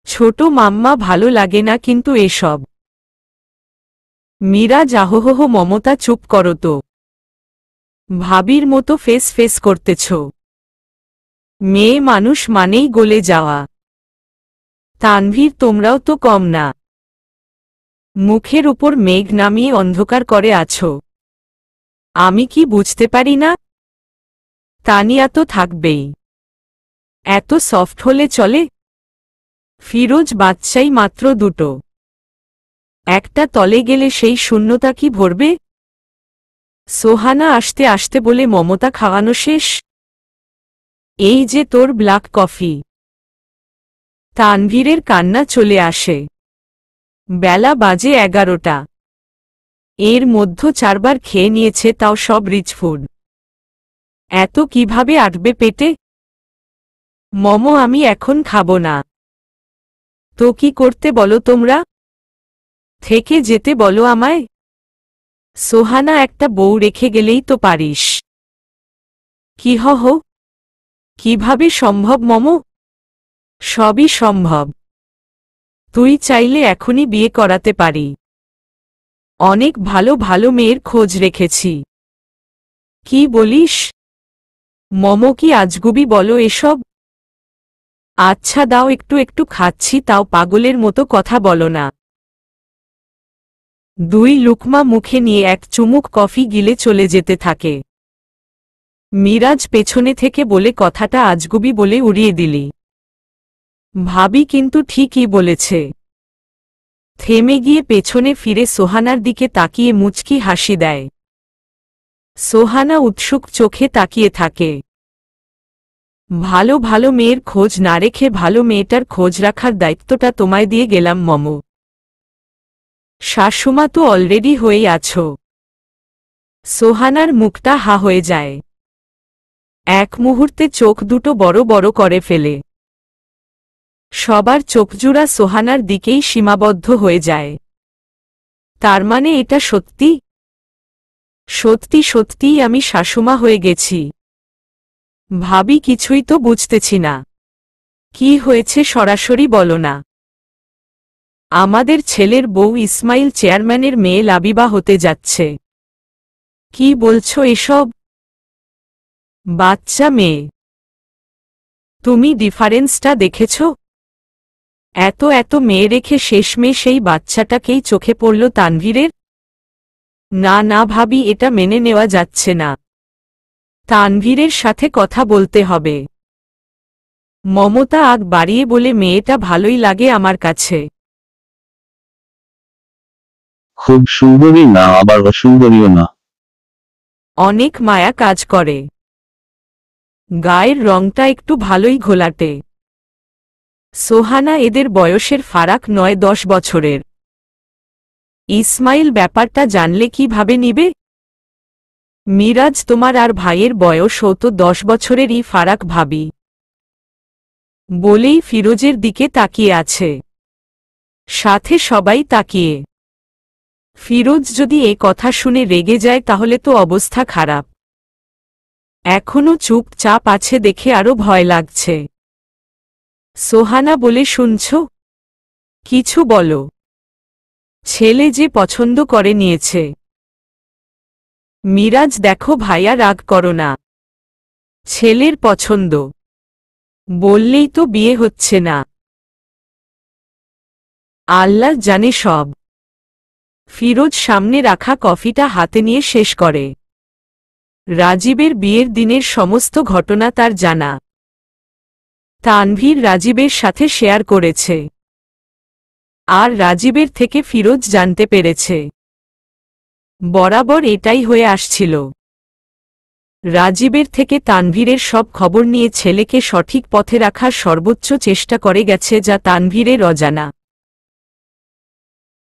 ছোট মাম্মা, ভালো লাগে না কিন্তু এসব। মিরাজ আহোহো। মমতা, চুপ করো তো। ভাবির মতো ফেস ফেস করতেছ। মেয়ে মানুষ মানেই গলে যাওয়া। তানভীর, তোমরাও তো কম না। মুখের উপর মেঘ নামিয়ে অন্ধকার করে আছো। আমি কি বুঝতে পারি না? তানিয়া তো থাকবেই। এত সফট হলে চলে? ফিরোজ, বাচ্চাই মাত্র দুটো। একটা তলে গেলে সেই শূন্যতা কি ভরবে? সোহানা আসতে আসতে বলে মমতা খাওয়ানো শেষ? এই যে তোর ব্ল্যাক কফি। তানভীরের কান্না চলে আসে। বেলা বাজে 11টা। এর মধ্য 4বার খেয়ে নিয়েছে, তাও সব রিচ ফুড। এত কিভাবে আটবে পেটে? মমো আমি এখন খাবো না। তো কি করতে বলো তোমরা? থেকে যেতে বলো আমায়। সোহানা একটা বউ রেখে গেলেই তো পারিস। কি হো? কিভাবে সম্ভব মমো? সবই সম্ভব। তুই চাইলে এখনই বিয়ে করাতে পারি। অনেক ভালো ভালো মেয়ের খোঁজ রেখেছি। কি বলিস? মমো কি আজগুবি বলো এসব? আচ্ছা দাও, একটু একটু খাচ্ছি, তাও পাগলের মতো কথা বলো না। 2 লুকমা মুখে নিয়ে এক চুমুক কফি গিলে চলে যেতে থাকে। মিরাজ পেছনে থেকে বলে, কথাটা আজগুবি বলে উড়িয়ে দিলি। ভাবি কিন্তু ঠিকই বলেছে। থেমে গিয়ে পেছনে ফিরে সোহানার দিকে তাকিয়ে মুচকি হাসি দেয়। সোহানা উৎসুক চোখে তাকিয়ে থাকে। ভালো ভালো মেয়ের খোঁজ না রেখে ভালো মেয়েটার খোঁজ রাখার দায়িত্বটা তোমায় দিয়ে গেলাম মমো। শাশুমা তো অলরেডি হয়েই আছো। সোহানার মুখটা হা হয়ে যায়। এক মুহূর্তে চোখ দুটো বড় বড় করে ফেলে। সবার চোখজোড়া সোহানার দিকেই সীমাবদ্ধ হয়ে যায়। তার মানে এটা সত্যি? সত্যি সত্যিই আমি শাশুমা হয়ে গেছি। ভাবি কিছুই তো বুঝতেছি না। কি হয়েছে সরাসরি বলো না। আমাদের ছেলের বউ ইসমাইল চেয়ারম্যানের মেয়ে লাবিবা হতে যাচ্ছে। কি বলছো এসব? বাচ্চা মেয়ে। তুমি ডিফারেন্সটা দেখেছ? এত এত মেয়ে রেখে শেষমেশ সেই বাচ্চাটাকেই চোখে পড়ল তানভীরের। না না ভাবি, এটা মেনে নেওয়া যাচ্ছে না। তানভীরের সাথে কথা বলতে হবে। মমতা আগ বাড়িয়ে বলে, মেয়েটা ভালোই লাগে আমার কাছে। খুব সুন্দরী না, আবার অসুন্দরীও না। অনেক মায়া কাজ করে। গায়ের রংটা একটু ভালোই ঘোলাটে। সোহানা এদের বয়সের ফারাক 9-10 বছরের। ইসমাইল ব্যাপারটা জানলে কিভাবে নিবে? মিরাজ, তোমার আর ভাইয়ের বয়সও তো 10 বছরেরই ফারাক ভাবি। বলেই ফিরোজের দিকে তাকিয়ে আছে। সাথে সবাই তাকিয়ে। ফিরোজ যদি এ কথা শুনে রেগে যায় তাহলে তো অবস্থা খারাপ। এখনো চুপচাপ আছে দেখে আরো ভয় লাগছে। সোহানা বলে, শুনছ? কিছু বলো। ছেলে যে পছন্দ করে নিয়েছে। মিরাজ, দেখো ভাইয়া, রাগ করো না। ছেলের পছন্দ বললেই তো বিয়ে হচ্ছে না। আল্লাহ জানে সব। ফিরোজ সামনে রাখা কফিটা হাতে নিয়ে শেষ করে। রাজীবের বিয়ের দিনের সমস্ত ঘটনা তার জানা। তানভীর রাজীবের সাথে শেয়ার করেছে। আর রাজীবের থেকে ফিরোজ জানতে পেরেছে। বরাবর এটাই হয়ে আসছিল। রাজীবের থেকে তানভীরের সব খবর নিয়ে ছেলেকে সঠিক পথে রাখার সর্বোচ্চ চেষ্টা করে গেছে, যা তানভীরের অজানা।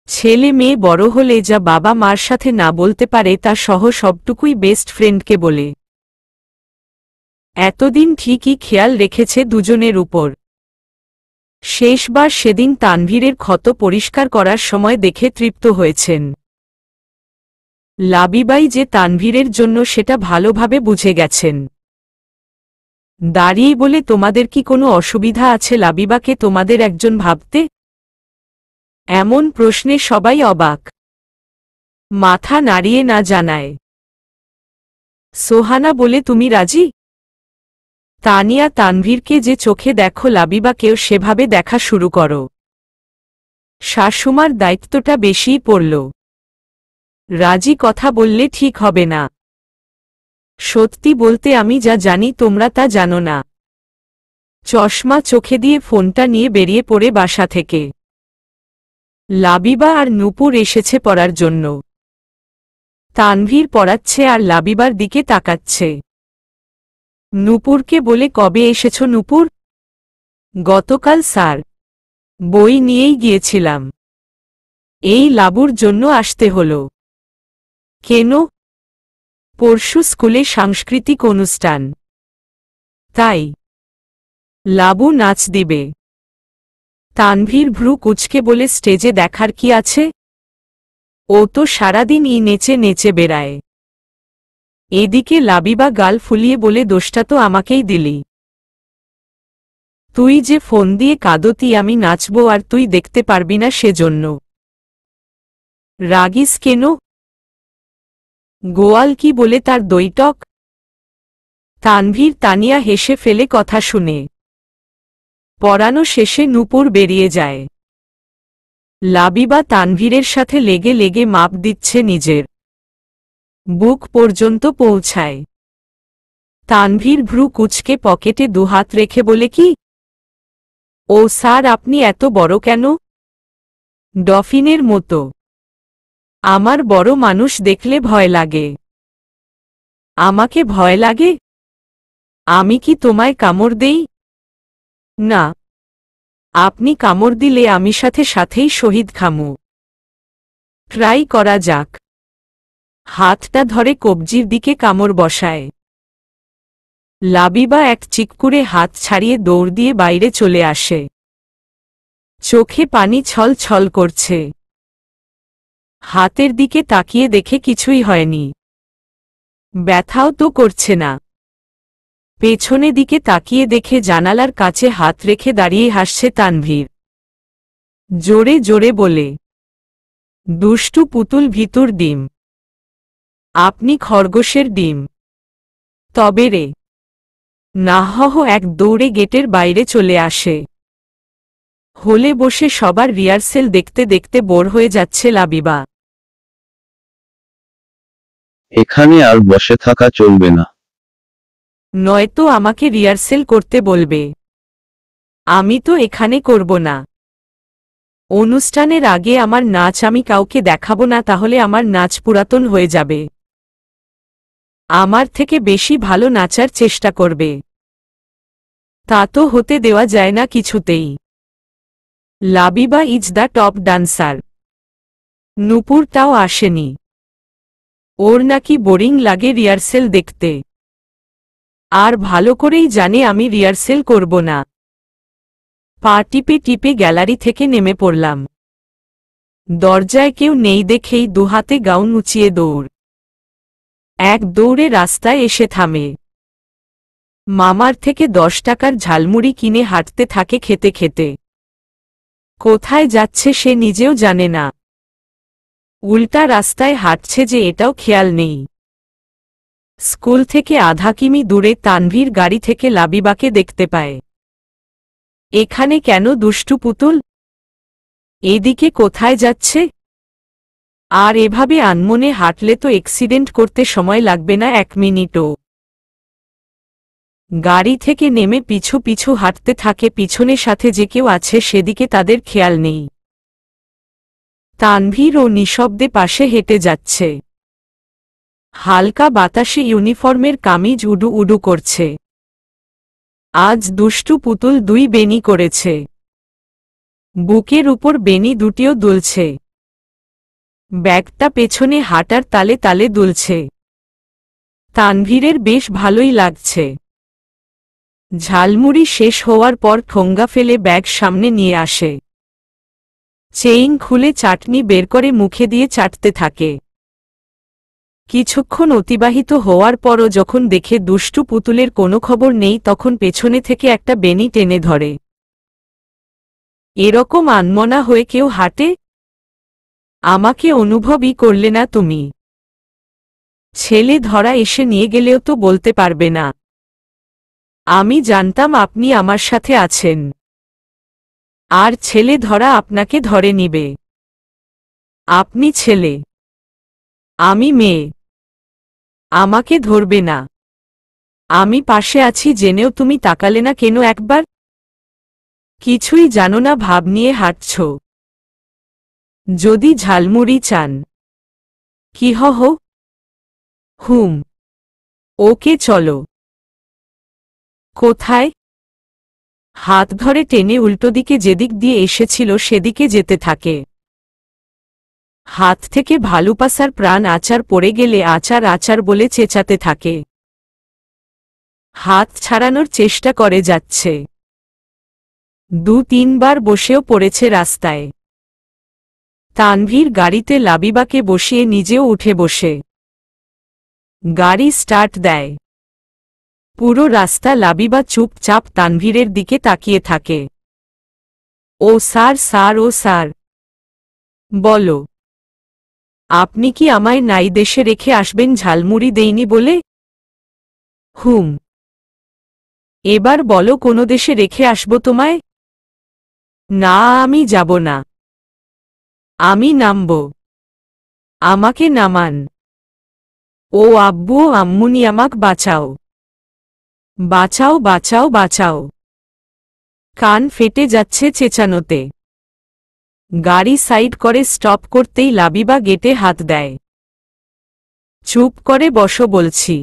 ছেলে মেয়ে বড় হলে যা বাবা মার সাথে না বলতে পারে তা সহ সবটুকুই বেস্ট ফ্রেন্ডকে বলে। এতদিন ঠিকই খেয়াল রেখেছে দুজনের উপর। শেষবার সেদিন তানভীরের ক্ষত পরিষ্কার করার সময় দেখে তৃপ্ত হয়েছেন। লাবিবাই যে তানভীরের জন্য সেটা ভালোভাবে বুঝে গেছেন। দাঁড়িয়ে বলে, তোমাদের কি কোনো অসুবিধা আছে লাবিবাকে তোমাদের একজন ভাবতে? এমন প্রশ্নে সবাই অবাক। মাথা নাড়িয়ে না জানায়। সোহানা বলে, তুমি রাজি? তানিয়া, তানভীরকে যে চোখে দেখো লাবিবাকেও সেভাবে দেখা শুরু করো। শাশুমার দায়িত্বটা বেশিই পড়ল। রাজি কথা বললে ঠিক হবে না। সত্যি বলতে আমি যা জানি তোমরা তা জানো না। চশমা চোখে দিয়ে ফোনটা নিয়ে বেরিয়ে পড়ে বাসা থেকে। লাবিবা আর নূপুর এসেছে পড়ার জন্য। তানভীর পড়াচ্ছে আর লাবিবার দিকে তাকাচ্ছে। নূপুরকে বলে, কবে এসেছ নূপুর? গতকাল স্যার, বই নিয়েই গিয়েছিলাম। এই লাবুর জন্য আসতে হলো। কেন? পরশু স্কুলে সাংস্কৃতিক অনুষ্ঠান, তাই লাবু নাচ দিবে। তানভীর ভ্রু কুঁচকে বলে, স্টেজে দেখার কি আছে? ও তো সারাদিন নেচে নেচে বেড়ায়। এদিকে লাবিবা গাল ফুলিয়ে বলে, দোষটা তো আমাকেই দিলি। তুই যে ফোন দিয়ে কাঁদতি আমি নাচবো আর তুই দেখতে পারবি না সেজন্য। রাগিস কেন? গোয়াল কি বলে তার দইটক? তানভীর তানিয়া হেসে ফেলে কথা শুনে। পড়ানো শেষে নূপুর বেরিয়ে যায়। লাবিবা তানভীরের সাথে লেগে লেগে মাপ দিচ্ছে নিজের। বুক পর্যন্ত পৌঁছায়। তানভীর ভ্রু কুঁচকে পকেটে দুহাত রেখে বলে, কি? ও স্যার, আপনি এত বড় কেন? ডফিনের মতো। আমার বড় মানুষ দেখলে ভয় লাগে। আমাকে ভয় লাগে? আমি কি তোমায় কামড় দেই? না, আপনি কামড় দিলে আমি সাথে সাথেই শহীদ খামু। ট্রাই করা যাক। হাতটা ধরে কবজির দিকে কামড় বসায়। লাবিবা এক চিৎকুরে হাত ছাড়িয়ে দৌড় দিয়ে বাইরে চলে আসে। চোখে পানি ছল ছল করছে। হাতের দিকে তাকিয়ে দেখে কিছুই হয়নি। ব্যথাও তো করছে না। পেছনে দিকে তাকিয়ে দেখে জানালার কাছে হাত রেখে দাঁড়িয়ে হাসছে তানভীর। জোরে জোরে বলে, দুষ্টু পুতুল ভিতুর ডিম। আপনি খরগোশের ডিম। তবে রে। নাহহ এক দৌড়ে গেটের বাইরে চলে আসে। হলে বসে সবার রিহার্সেল দেখতে দেখতে বোর হয়ে যাচ্ছে লাবিবা। এখানে আর বসে থাকা চলবে না। নয়তো আমাকে রিহার্সেল করতে বলবে। আমি তো এখানে করব না। অনুষ্ঠানের আগে আমার নাচ আমি কাউকে দেখাবো না, তাহলে আমার নাচ পুরাতন হয়ে যাবে। আমার থেকে বেশি ভালো নাচার চেষ্টা করবে। তা তো হতে দেওয়া যায় না কিছুতেই। Labiba is the top dancer. নূপুরটাও আসেনি। ওর নাকি বোরিং লাগে রিহার্সেল দেখতে। আর ভালো করেই জানে আমি রিহার্সেল করব না। পা টিপে টিপে গ্যালারি থেকে নেমে পড়লাম। দরজায় কেউ নেই দেখেই দুহাতে গাউন উঁচিয়ে দৌড়। এক দৌড়ে রাস্তায় এসে থামে। মামার থেকে 10 টাকার ঝালমুড়ি কিনে হাঁটতে থাকে খেতে খেতে। কোথায় যাচ্ছে সে নিজেও জানে না। উল্টা রাস্তায় হাঁটছে যে এটাও খেয়াল নেই। স্কুল থেকে আধা কিমি দূরে তানভীর গাড়ি থেকে লাবিবাকে দেখতে পায়। এখানে কেন দুষ্টু পুতুল? এদিকে কোথায় যাচ্ছে? আর এভাবে আনমনে হাঁটলে তো অ্যাক্সিডেন্ট করতে সময় লাগবে না 1 মিনিটও। গাড়ি থেকে নেমে পিছু পিছু হাঁটতে থাকে। পিছনে সাথে যে কেউ আছে সেদিকে তাদের খেয়াল নেই। তানভীর ও নিঃশব্দে পাশে হেঁটে যাচ্ছে। হালকা বাতাসে ইউনিফর্মের কামিজ উডু উডু করছে। আজ দুষ্টু পুতুল 2 বেনি করেছে। বুকের উপর বেনি দুটিও দুলছে। ব্যাগটা পেছনে হাঁটার তালে তালে দুলছে। তানভীরের বেশ ভালোই লাগছে। ঝালমুড়ি শেষ হওয়ার পর ঠোঙ্গা ফেলে ব্যাগ সামনে নিয়ে আসে। চেইন খুলে চাটনি বের করে মুখে দিয়ে চাটতে থাকে। কিছুক্ষণ অতিবাহিত হওয়ার পরও যখন দেখে দুষ্টু পুতুলের কোনো খবর নেই, তখন পেছনে থেকে একটা বেনি টেনে ধরে। এরকম আনমনা হয়ে কেউ হাঁটে? আমাকে অনুভবই করলে না তুমি। ছেলে ধরা এসে নিয়ে গেলেও তো বলতে পারবে না। আমি জানতাম আপনি আমার সাথে আছেন। আর ছেলে ধরা আপনাকে ধরে নিবে। আপনি ছেলে, আমি মেয়ে। আমাকে ধরবে না। আমি পাশে আছি জেনেও তুমি তাকালে না কেন একবার? কিছুই জানো না ভাব নিয়ে হাঁটছ। যদি ঝালমুড়ি চান। কি হো? হুম। ওকে চলো। কোথায়? হাত ধরে টেনে উল্টোদিকে যেদিক দিয়ে এসেছিল সেদিকে যেতে থাকে। হাত থেকে ভালুপাসার প্রাণ আচার পড়ে গেলে আচার আচার বলে চেঁচাতে থাকে। হাত ছাড়ানোর চেষ্টা করে যাচ্ছে। 2-3 বার বসেও পড়েছে রাস্তায়। তানভীর গাড়িতে লাবিবাকে বসিয়ে নিজেও উঠে বসে। গাড়ি স্টার্ট দেয়। পুরো রাস্তা লাবিবা চুপচাপ তানভীরের দিকে তাকিয়ে থাকে। ও স্যার, স্যার, ও স্যার। বলো, আপনি কি আমায় নাই দেশে রেখে আসবেন ঝালমুড়ি দেইনি বলে? হুম। এবার বলো কোন দেশে রেখে আসবো তোমায়? না, আমি যাব না। আমি নামব। আমাকে নামান। ও আব্বু ও আম্মুনি, আমাক বাঁচাও। বাঁচাও, বাঁচাও, বাঁচাও। কান ফেটে যাচ্ছে চেঁচানোতে। গাড়ি সাইড করে স্টপ করতেই লাবিবা গেটে হাত দেয়। চুপ করে বসো বলছি।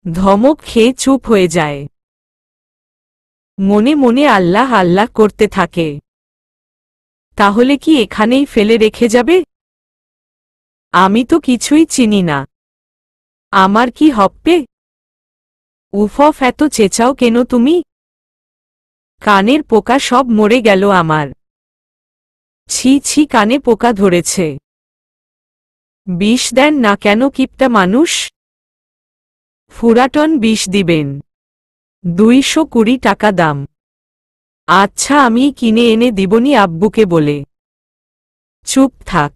ধমক খেয়ে চুপ হয়ে যায়। মনে মনে আল্লাহ আল্লাহ করতে থাকে। তাহলে কি এখানেই ফেলে রেখে যাবে? আমি তো কিছুই চিনি না। আমার কি হবে? উফফ, এত চেঁচাও কেন তুমি? কানের পোকা সব মরে গেল আমার। ছি ছি, কানে পোকা ধরেছে। বিষ দেন না কেন কিপটা মানুষ? ফুরাটন বিষ দিবেন। 220 টাকা দাম। আচ্ছা, আমি কিনে এনে দিবনি আব্বুকে বলে। চুপ থাক।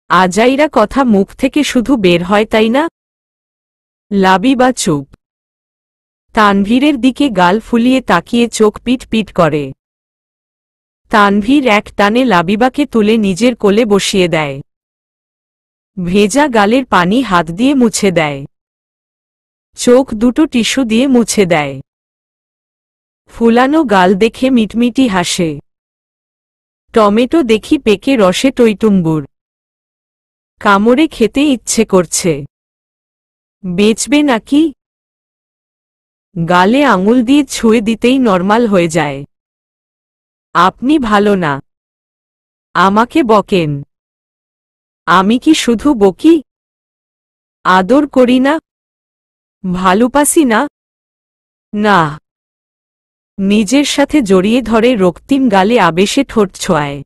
আজাইরা কথা মুখ থেকে শুধু বের হয় তাই না? লাবিবা চুপ। তানভীরের দিকে গাল ফুলিয়ে তাকিয়ে চোখ পিট পিট করে। তানভীর এক টানে লাবিবাকে তুলে নিজের কোলে বসিয়ে দেয়। ভেজা গালের পানি হাত দিয়ে মুছে দেয়। চোখ দুটো টিস্যু দিয়ে মুছে দেয়। ফুলানো গাল দেখে মিটমিটি হাসে। টমেটো দেখি পেকে রসে টইটুম্বুর। কামড়ে খেতে ইচ্ছে করছে। বেচবে নাকি? গালে আঙুল দিয়ে ছুঁয়ে দিতেই নরমাল হয়ে যায়। আপনি ভালো না। আমাকে বকেন। আমি কি শুধু বকি? আদর করি না? ভালোবাসি না? না। নিজের সাথে জড়িয়ে ধরে রক্তিম গালে আবেশে ঠোঁট ছোঁয়ায়।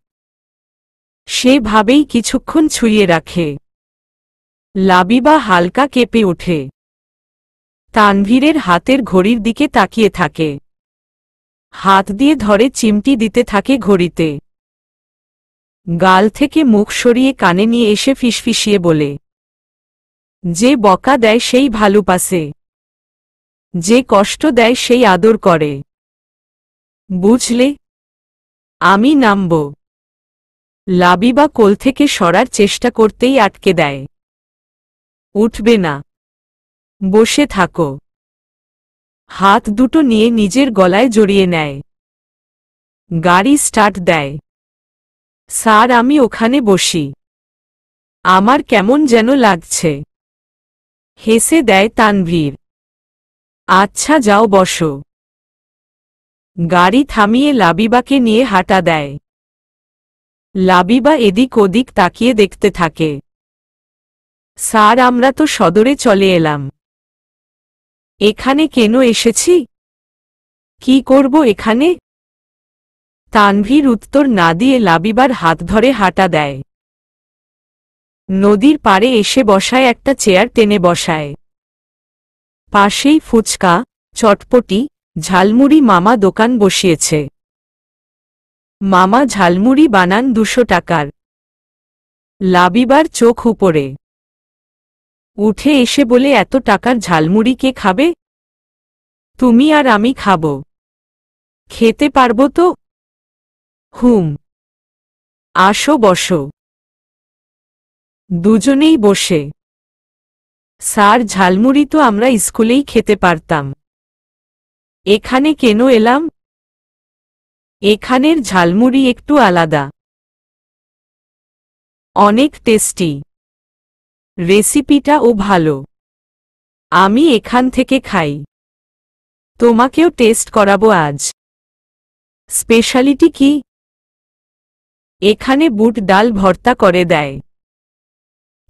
সে ভাবেই কিছুক্ষণ ছুঁয়ে রাখে। লাবিবা হালকা কেঁপে ওঠে। তানভীরের হাতের ঘড়ির দিকে তাকিয়ে থাকে। হাত দিয়ে ধরে চিমটি দিতে থাকে ঘড়িতে। গাল থেকে মুখ সরিয়ে কানে নিয়ে এসে ফিসফিসিয়ে বলে, যে বকা দেয় সেই ভালোবাসে। যে কষ্ট দেয় সেই আদর করে। বুঝলে? আমি নামব। লাবিবা কোল থেকে সরার চেষ্টা করতেই আটকে দেয়। উঠবে না। বসে থাকো। হাত দুটো নিয়ে নিজের গলায় জড়িয়ে নেয়। গাড়ি স্টার্ট দেয়। স্যার, আমি ওখানে বসি। আমার কেমন যেন লাগছে। হেসে দেয় তানভীর। আচ্ছা, যাও বসো। গাড়ি থামিয়ে লাবিবাকে নিয়ে হাঁটা দেয়। লাবিবা এদিক ওদিক তাকিয়ে দেখতে থাকে। স্যার, আমরা তো সদরে চলে এলাম। এখানে কেন এসেছি? কি করব এখানে? তানভীর উত্তর না দিয়ে লাবিবার হাত ধরে হাঁটা দেয়। নদীর পাড়ে এসে বসায়, একটা চেয়ার টেনে বসায়। পাশেই ফুচকা, চটপটি, ঝালমুড়ি মামা দোকান বসিয়েছে। মামা ঝালমুড়ি বানান 200 টাকার। লাবিবার চোখ উপরে উঠে এসে বলে, এত টাকার ঝালমুড়ি কে খাবে? তুমি আর আমি খাব। খেতে পারবো তো? হুম। আসো, বসো। দুজনেই বসে। স্যার, ঝালমুড়ি তো আমরা স্কুলেই খেতে পারতাম। এখানে কেন এলাম? এখানের ঝালমুড়ি একটু আলাদা। অনেক টেস্টি। রেসিপিটাও ভালো। আমি এখান থেকে খাই। তোমাকেও টেস্ট করাবো আজ। স্পেশালিটি কি? এখানে বুট ডাল ভর্তা করে দেয়।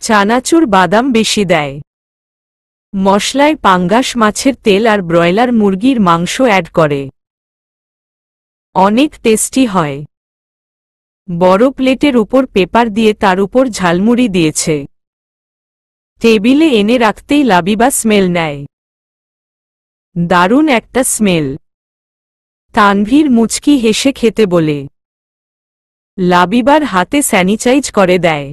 চানাচুর বাদাম বেশি দেয়। মশলায় পাঙ্গাস মাছের তেল আর ব্রয়লার মুরগির মাংস অ্যাড করে। অনেক টেস্টি হয়। বড় প্লেটের উপর পেপার দিয়ে তার উপর ঝালমুড়ি দিয়েছে। টেবিলে এনে রাখতেই লাবিবা স্মেল নেয়। দারুণ একটা স্মেল। তানভীর মুচকি হেসে খেতে বলে। লাবিবার হাতে স্যানিটাইজ করে দেয়।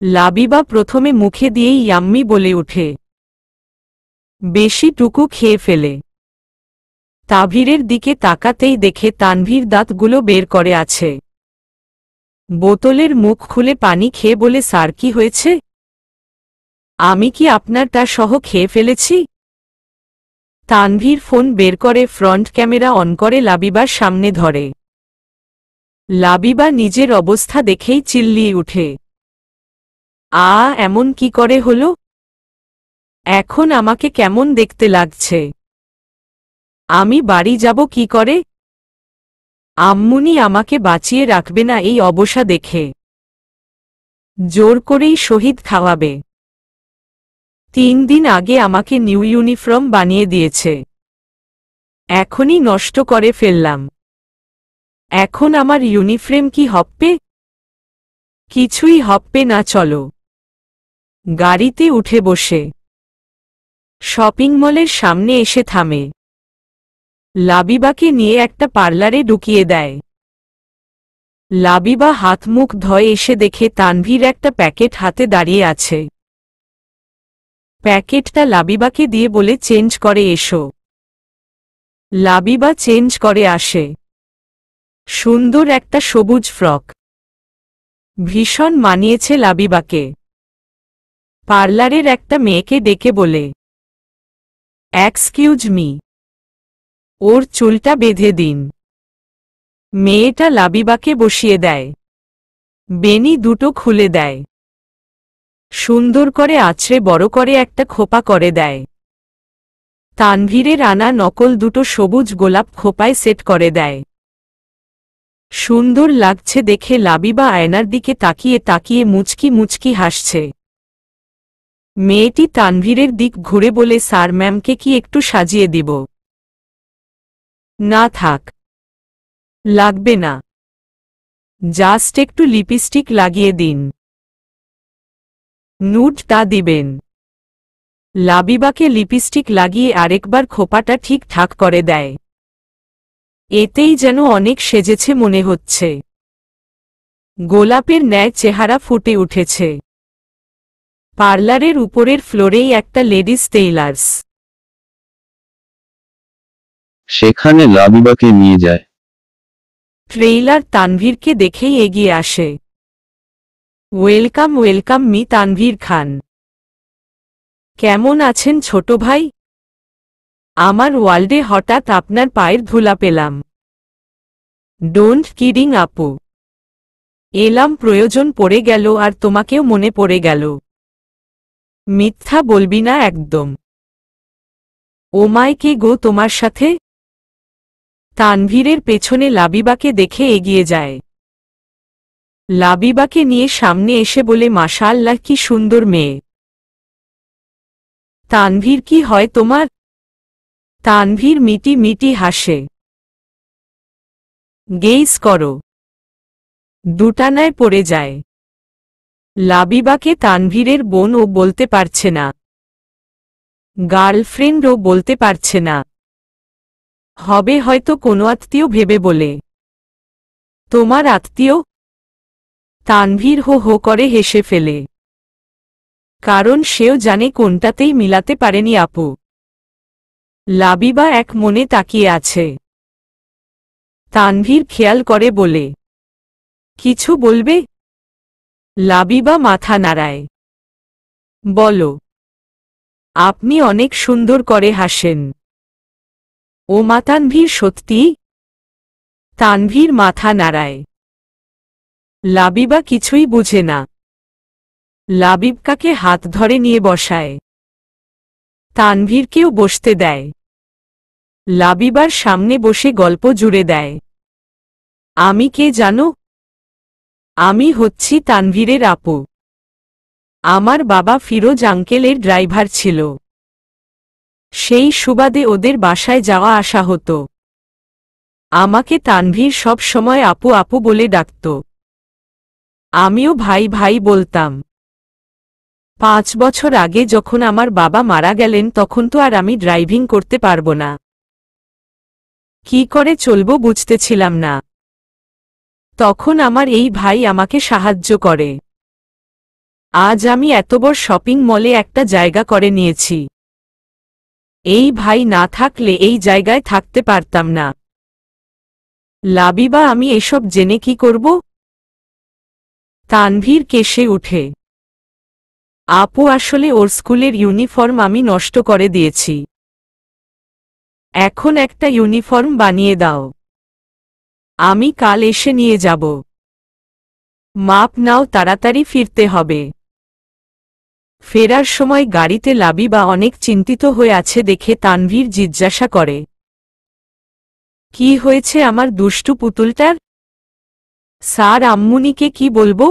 লাবিবা প্রথমে মুখে দিয়েই ইয়াম্মি বলে ওঠে। বেশিটুকু খেয়ে ফেলে। তানভীরের দিকে তাকাতেই দেখে তানভীর দাঁতগুলো বের করে আছে। বোতলের মুখ খুলে পানি খেয়ে বলে, স্যার কি হয়েছে? আমি কি আপনারটা সহ খেয়ে ফেলেছি? তানভীর ফোন বের করে ফ্রন্ট ক্যামেরা অন করে লাবিবার সামনে ধরে। লাবিবা নিজের অবস্থা দেখেই চিল্লিয়ে উঠে। এমন কি করে হলো? এখন আমাকে কেমন দেখতে লাগছে? আমি বাড়ি যাব কি করে? আম্মুনি আমাকে বাঁচিয়ে রাখবে না এই অবস্থা দেখে। জোর করেই শহীদ খাওয়াবে। 3 দিন আগে আমাকে নিউ ইউনিফর্ম বানিয়ে দিয়েছে। এখনই নষ্ট করে ফেললাম। এখন আমার ইউনিফর্ম কি হবে? কিছুই হবে না। চলো। গাড়িতে উঠে বসে শপিং মলের সামনে এসে থামে। লাবিবাকে নিয়ে একটা পার্লারে ঢুকিয়ে দেয়। লাবিবা হাত মুখ ধয়ে এসে দেখে তানভীর একটা প্যাকেট হাতে দাঁড়িয়ে আছে। প্যাকেটটা লাবিবাকে দিয়ে বলে, চেঞ্জ করে এসো। লাবিবা চেঞ্জ করে আসে। সুন্দর একটা সবুজ ফ্রক। ভীষণ মানিয়েছে লাবিবাকে। পার্লারের একটা মেয়েকে ডেকে বলে, এক্সকিউজ মি, ওর চুলটা বেঁধে দিন। মেয়েটা লাবিবাকে বসিয়ে দেয়। বেনি দুটো খুলে দেয়। সুন্দর করে আছড়ে বড় করে একটা খোপা করে দেয়। তানভীরের আনা নকল দুটো সবুজ গোলাপ খোপায় সেট করে দেয়। সুন্দর লাগছে দেখে লাবিবা আয়নার দিকে তাকিয়ে তাকিয়ে মুচকি মুচকি হাসছে। মেয়েটি তানভীরের দিক ঘুরে বলে, স্যার ম্যামকে কি একটু সাজিয়ে দিব? না থাক, লাগবে না। জাস্ট একটু লিপস্টিক লাগিয়ে দিন। নুডটা দিবেন। লাবিবাকে লিপস্টিক লাগিয়ে আরেকবার খোপাটা ঠিকঠাক করে দেয়। এতেই যেন অনেক সেজেছে মনে হচ্ছে। গোলাপের ন্যায় চেহারা ফুটে উঠেছে। পার্লারের উপরের ফ্লোরেই একটা লেডিস টেইলার্স। সেখানে লাবিবাকে নিয়ে যায়। ট্রেইলার তানভীরকে দেখেই এগিয়ে আসে। ওয়েলকাম ওয়েলকাম মি তানভীর খান। কেমন আছেন ছোট ভাই? আমার ওয়ার্ল্ডে হঠাৎ আপনার পায়ের ধুলা পেলাম। ডোন্ট কিডিং আপু। এলাম, প্রয়োজন পড়ে গেল আর তোমাকেও মনে পড়ে গেল। মিথ্যা বলবি না একদম। ওমায় কে গো তোমার সাথে? তানভীরের পেছনে লাবিবাকে দেখে এগিয়ে যায়। লাবিবাকে নিয়ে সামনে এসে বলে, মাশাআল্লাহ কি সুন্দর মেয়ে। তানভীর কি হয় তোমার? তানভীর মিটি মিটি হাসে। গেইস করো। দুটানায় পড়ে যায়। লাবিবাকে তানভীরের বোনও বলতে পারছে না, গার্লফ্রেন্ডও বলতে পারছে না। হবে হয়তো কোনো আত্মীয় ভেবে বলে, তোমার আত্মীয়? তানভীর হো হো করে হেসে ফেলে। কারণ সেও জানে কোনটাতেই মিলাতে পারেনি আপু। লাবিবা এক মনে তাকিয়ে আছে। তানভীর খেয়াল করে বলে, কিছু বলবে? লাবিবা মাথা নাড়ায়। বলো। আপনি অনেক সুন্দর করে হাসেন। ও মা তানভীর সত্যি? তানভীর মাথা নাড়ায়। লাবিবা কিছুই বুঝে না। লাবিবকাকে হাত ধরে নিয়ে বসায়। তানভীরকেও বসতে দেয়। লাবিবার সামনে বসে গল্প জুড়ে দেয়। আমি কে জানো? আমি হচ্ছি তানভীরের আপু। আমার বাবা ফিরোজ আঙ্কেলের ড্রাইভার ছিল। সেই সুবাদে ওদের বাসায় যাওয়া আসা হতো। আমাকে তানভীর সব সময় আপু আপু বলে ডাকত। আমিও ভাই ভাই বলতাম। 5 বছর আগে যখন আমার বাবা মারা গেলেন তখন তো আর আমি ড্রাইভিং করতে পারবো না। কি করে চলবো বুঝতেছিলাম না। তখন আমার এই ভাই আমাকে সাহায্য করে। আজ আমি এত বড় শপিং মলে একটা জায়গা করে নিয়েছি। এই ভাই না থাকলে এই জায়গায় থাকতে পারতাম না। লাবিবা আমি এসব জেনে কি করব? তানভীর কেশে উঠে। আপু আসলে ওর স্কুলের ইউনিফর্ম আমি নষ্ট করে দিয়েছি। এখন একটা ইউনিফর্ম বানিয়ে দাও। আমি কাল এসে নিয়ে যাব। মাপ নাও, তাড়াতাড়ি ফিরতে হবে। ফেরার সময় গাড়িতে লাবিবা অনেক চিন্তিত হয়ে আছে দেখে তানভীর জিজ্ঞাসা করে, কি হয়েছে আমার দুষ্টু পুতুলটার? স্যার আম্মুনিকে কি বলবো?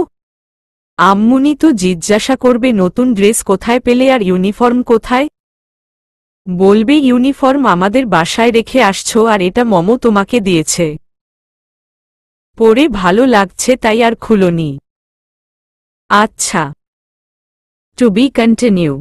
আম্মুনি তো জিজ্ঞাসা করবে নতুন ড্রেস কোথায় পেলে আর ইউনিফর্ম কোথায়। বলবে ইউনিফর্ম আমাদের বাসায় রেখে আসছো আর এটা মমো তোমাকে দিয়েছে। পরে ভালো লাগছে তাই আর খুলোনি। আচ্ছা। To be continue.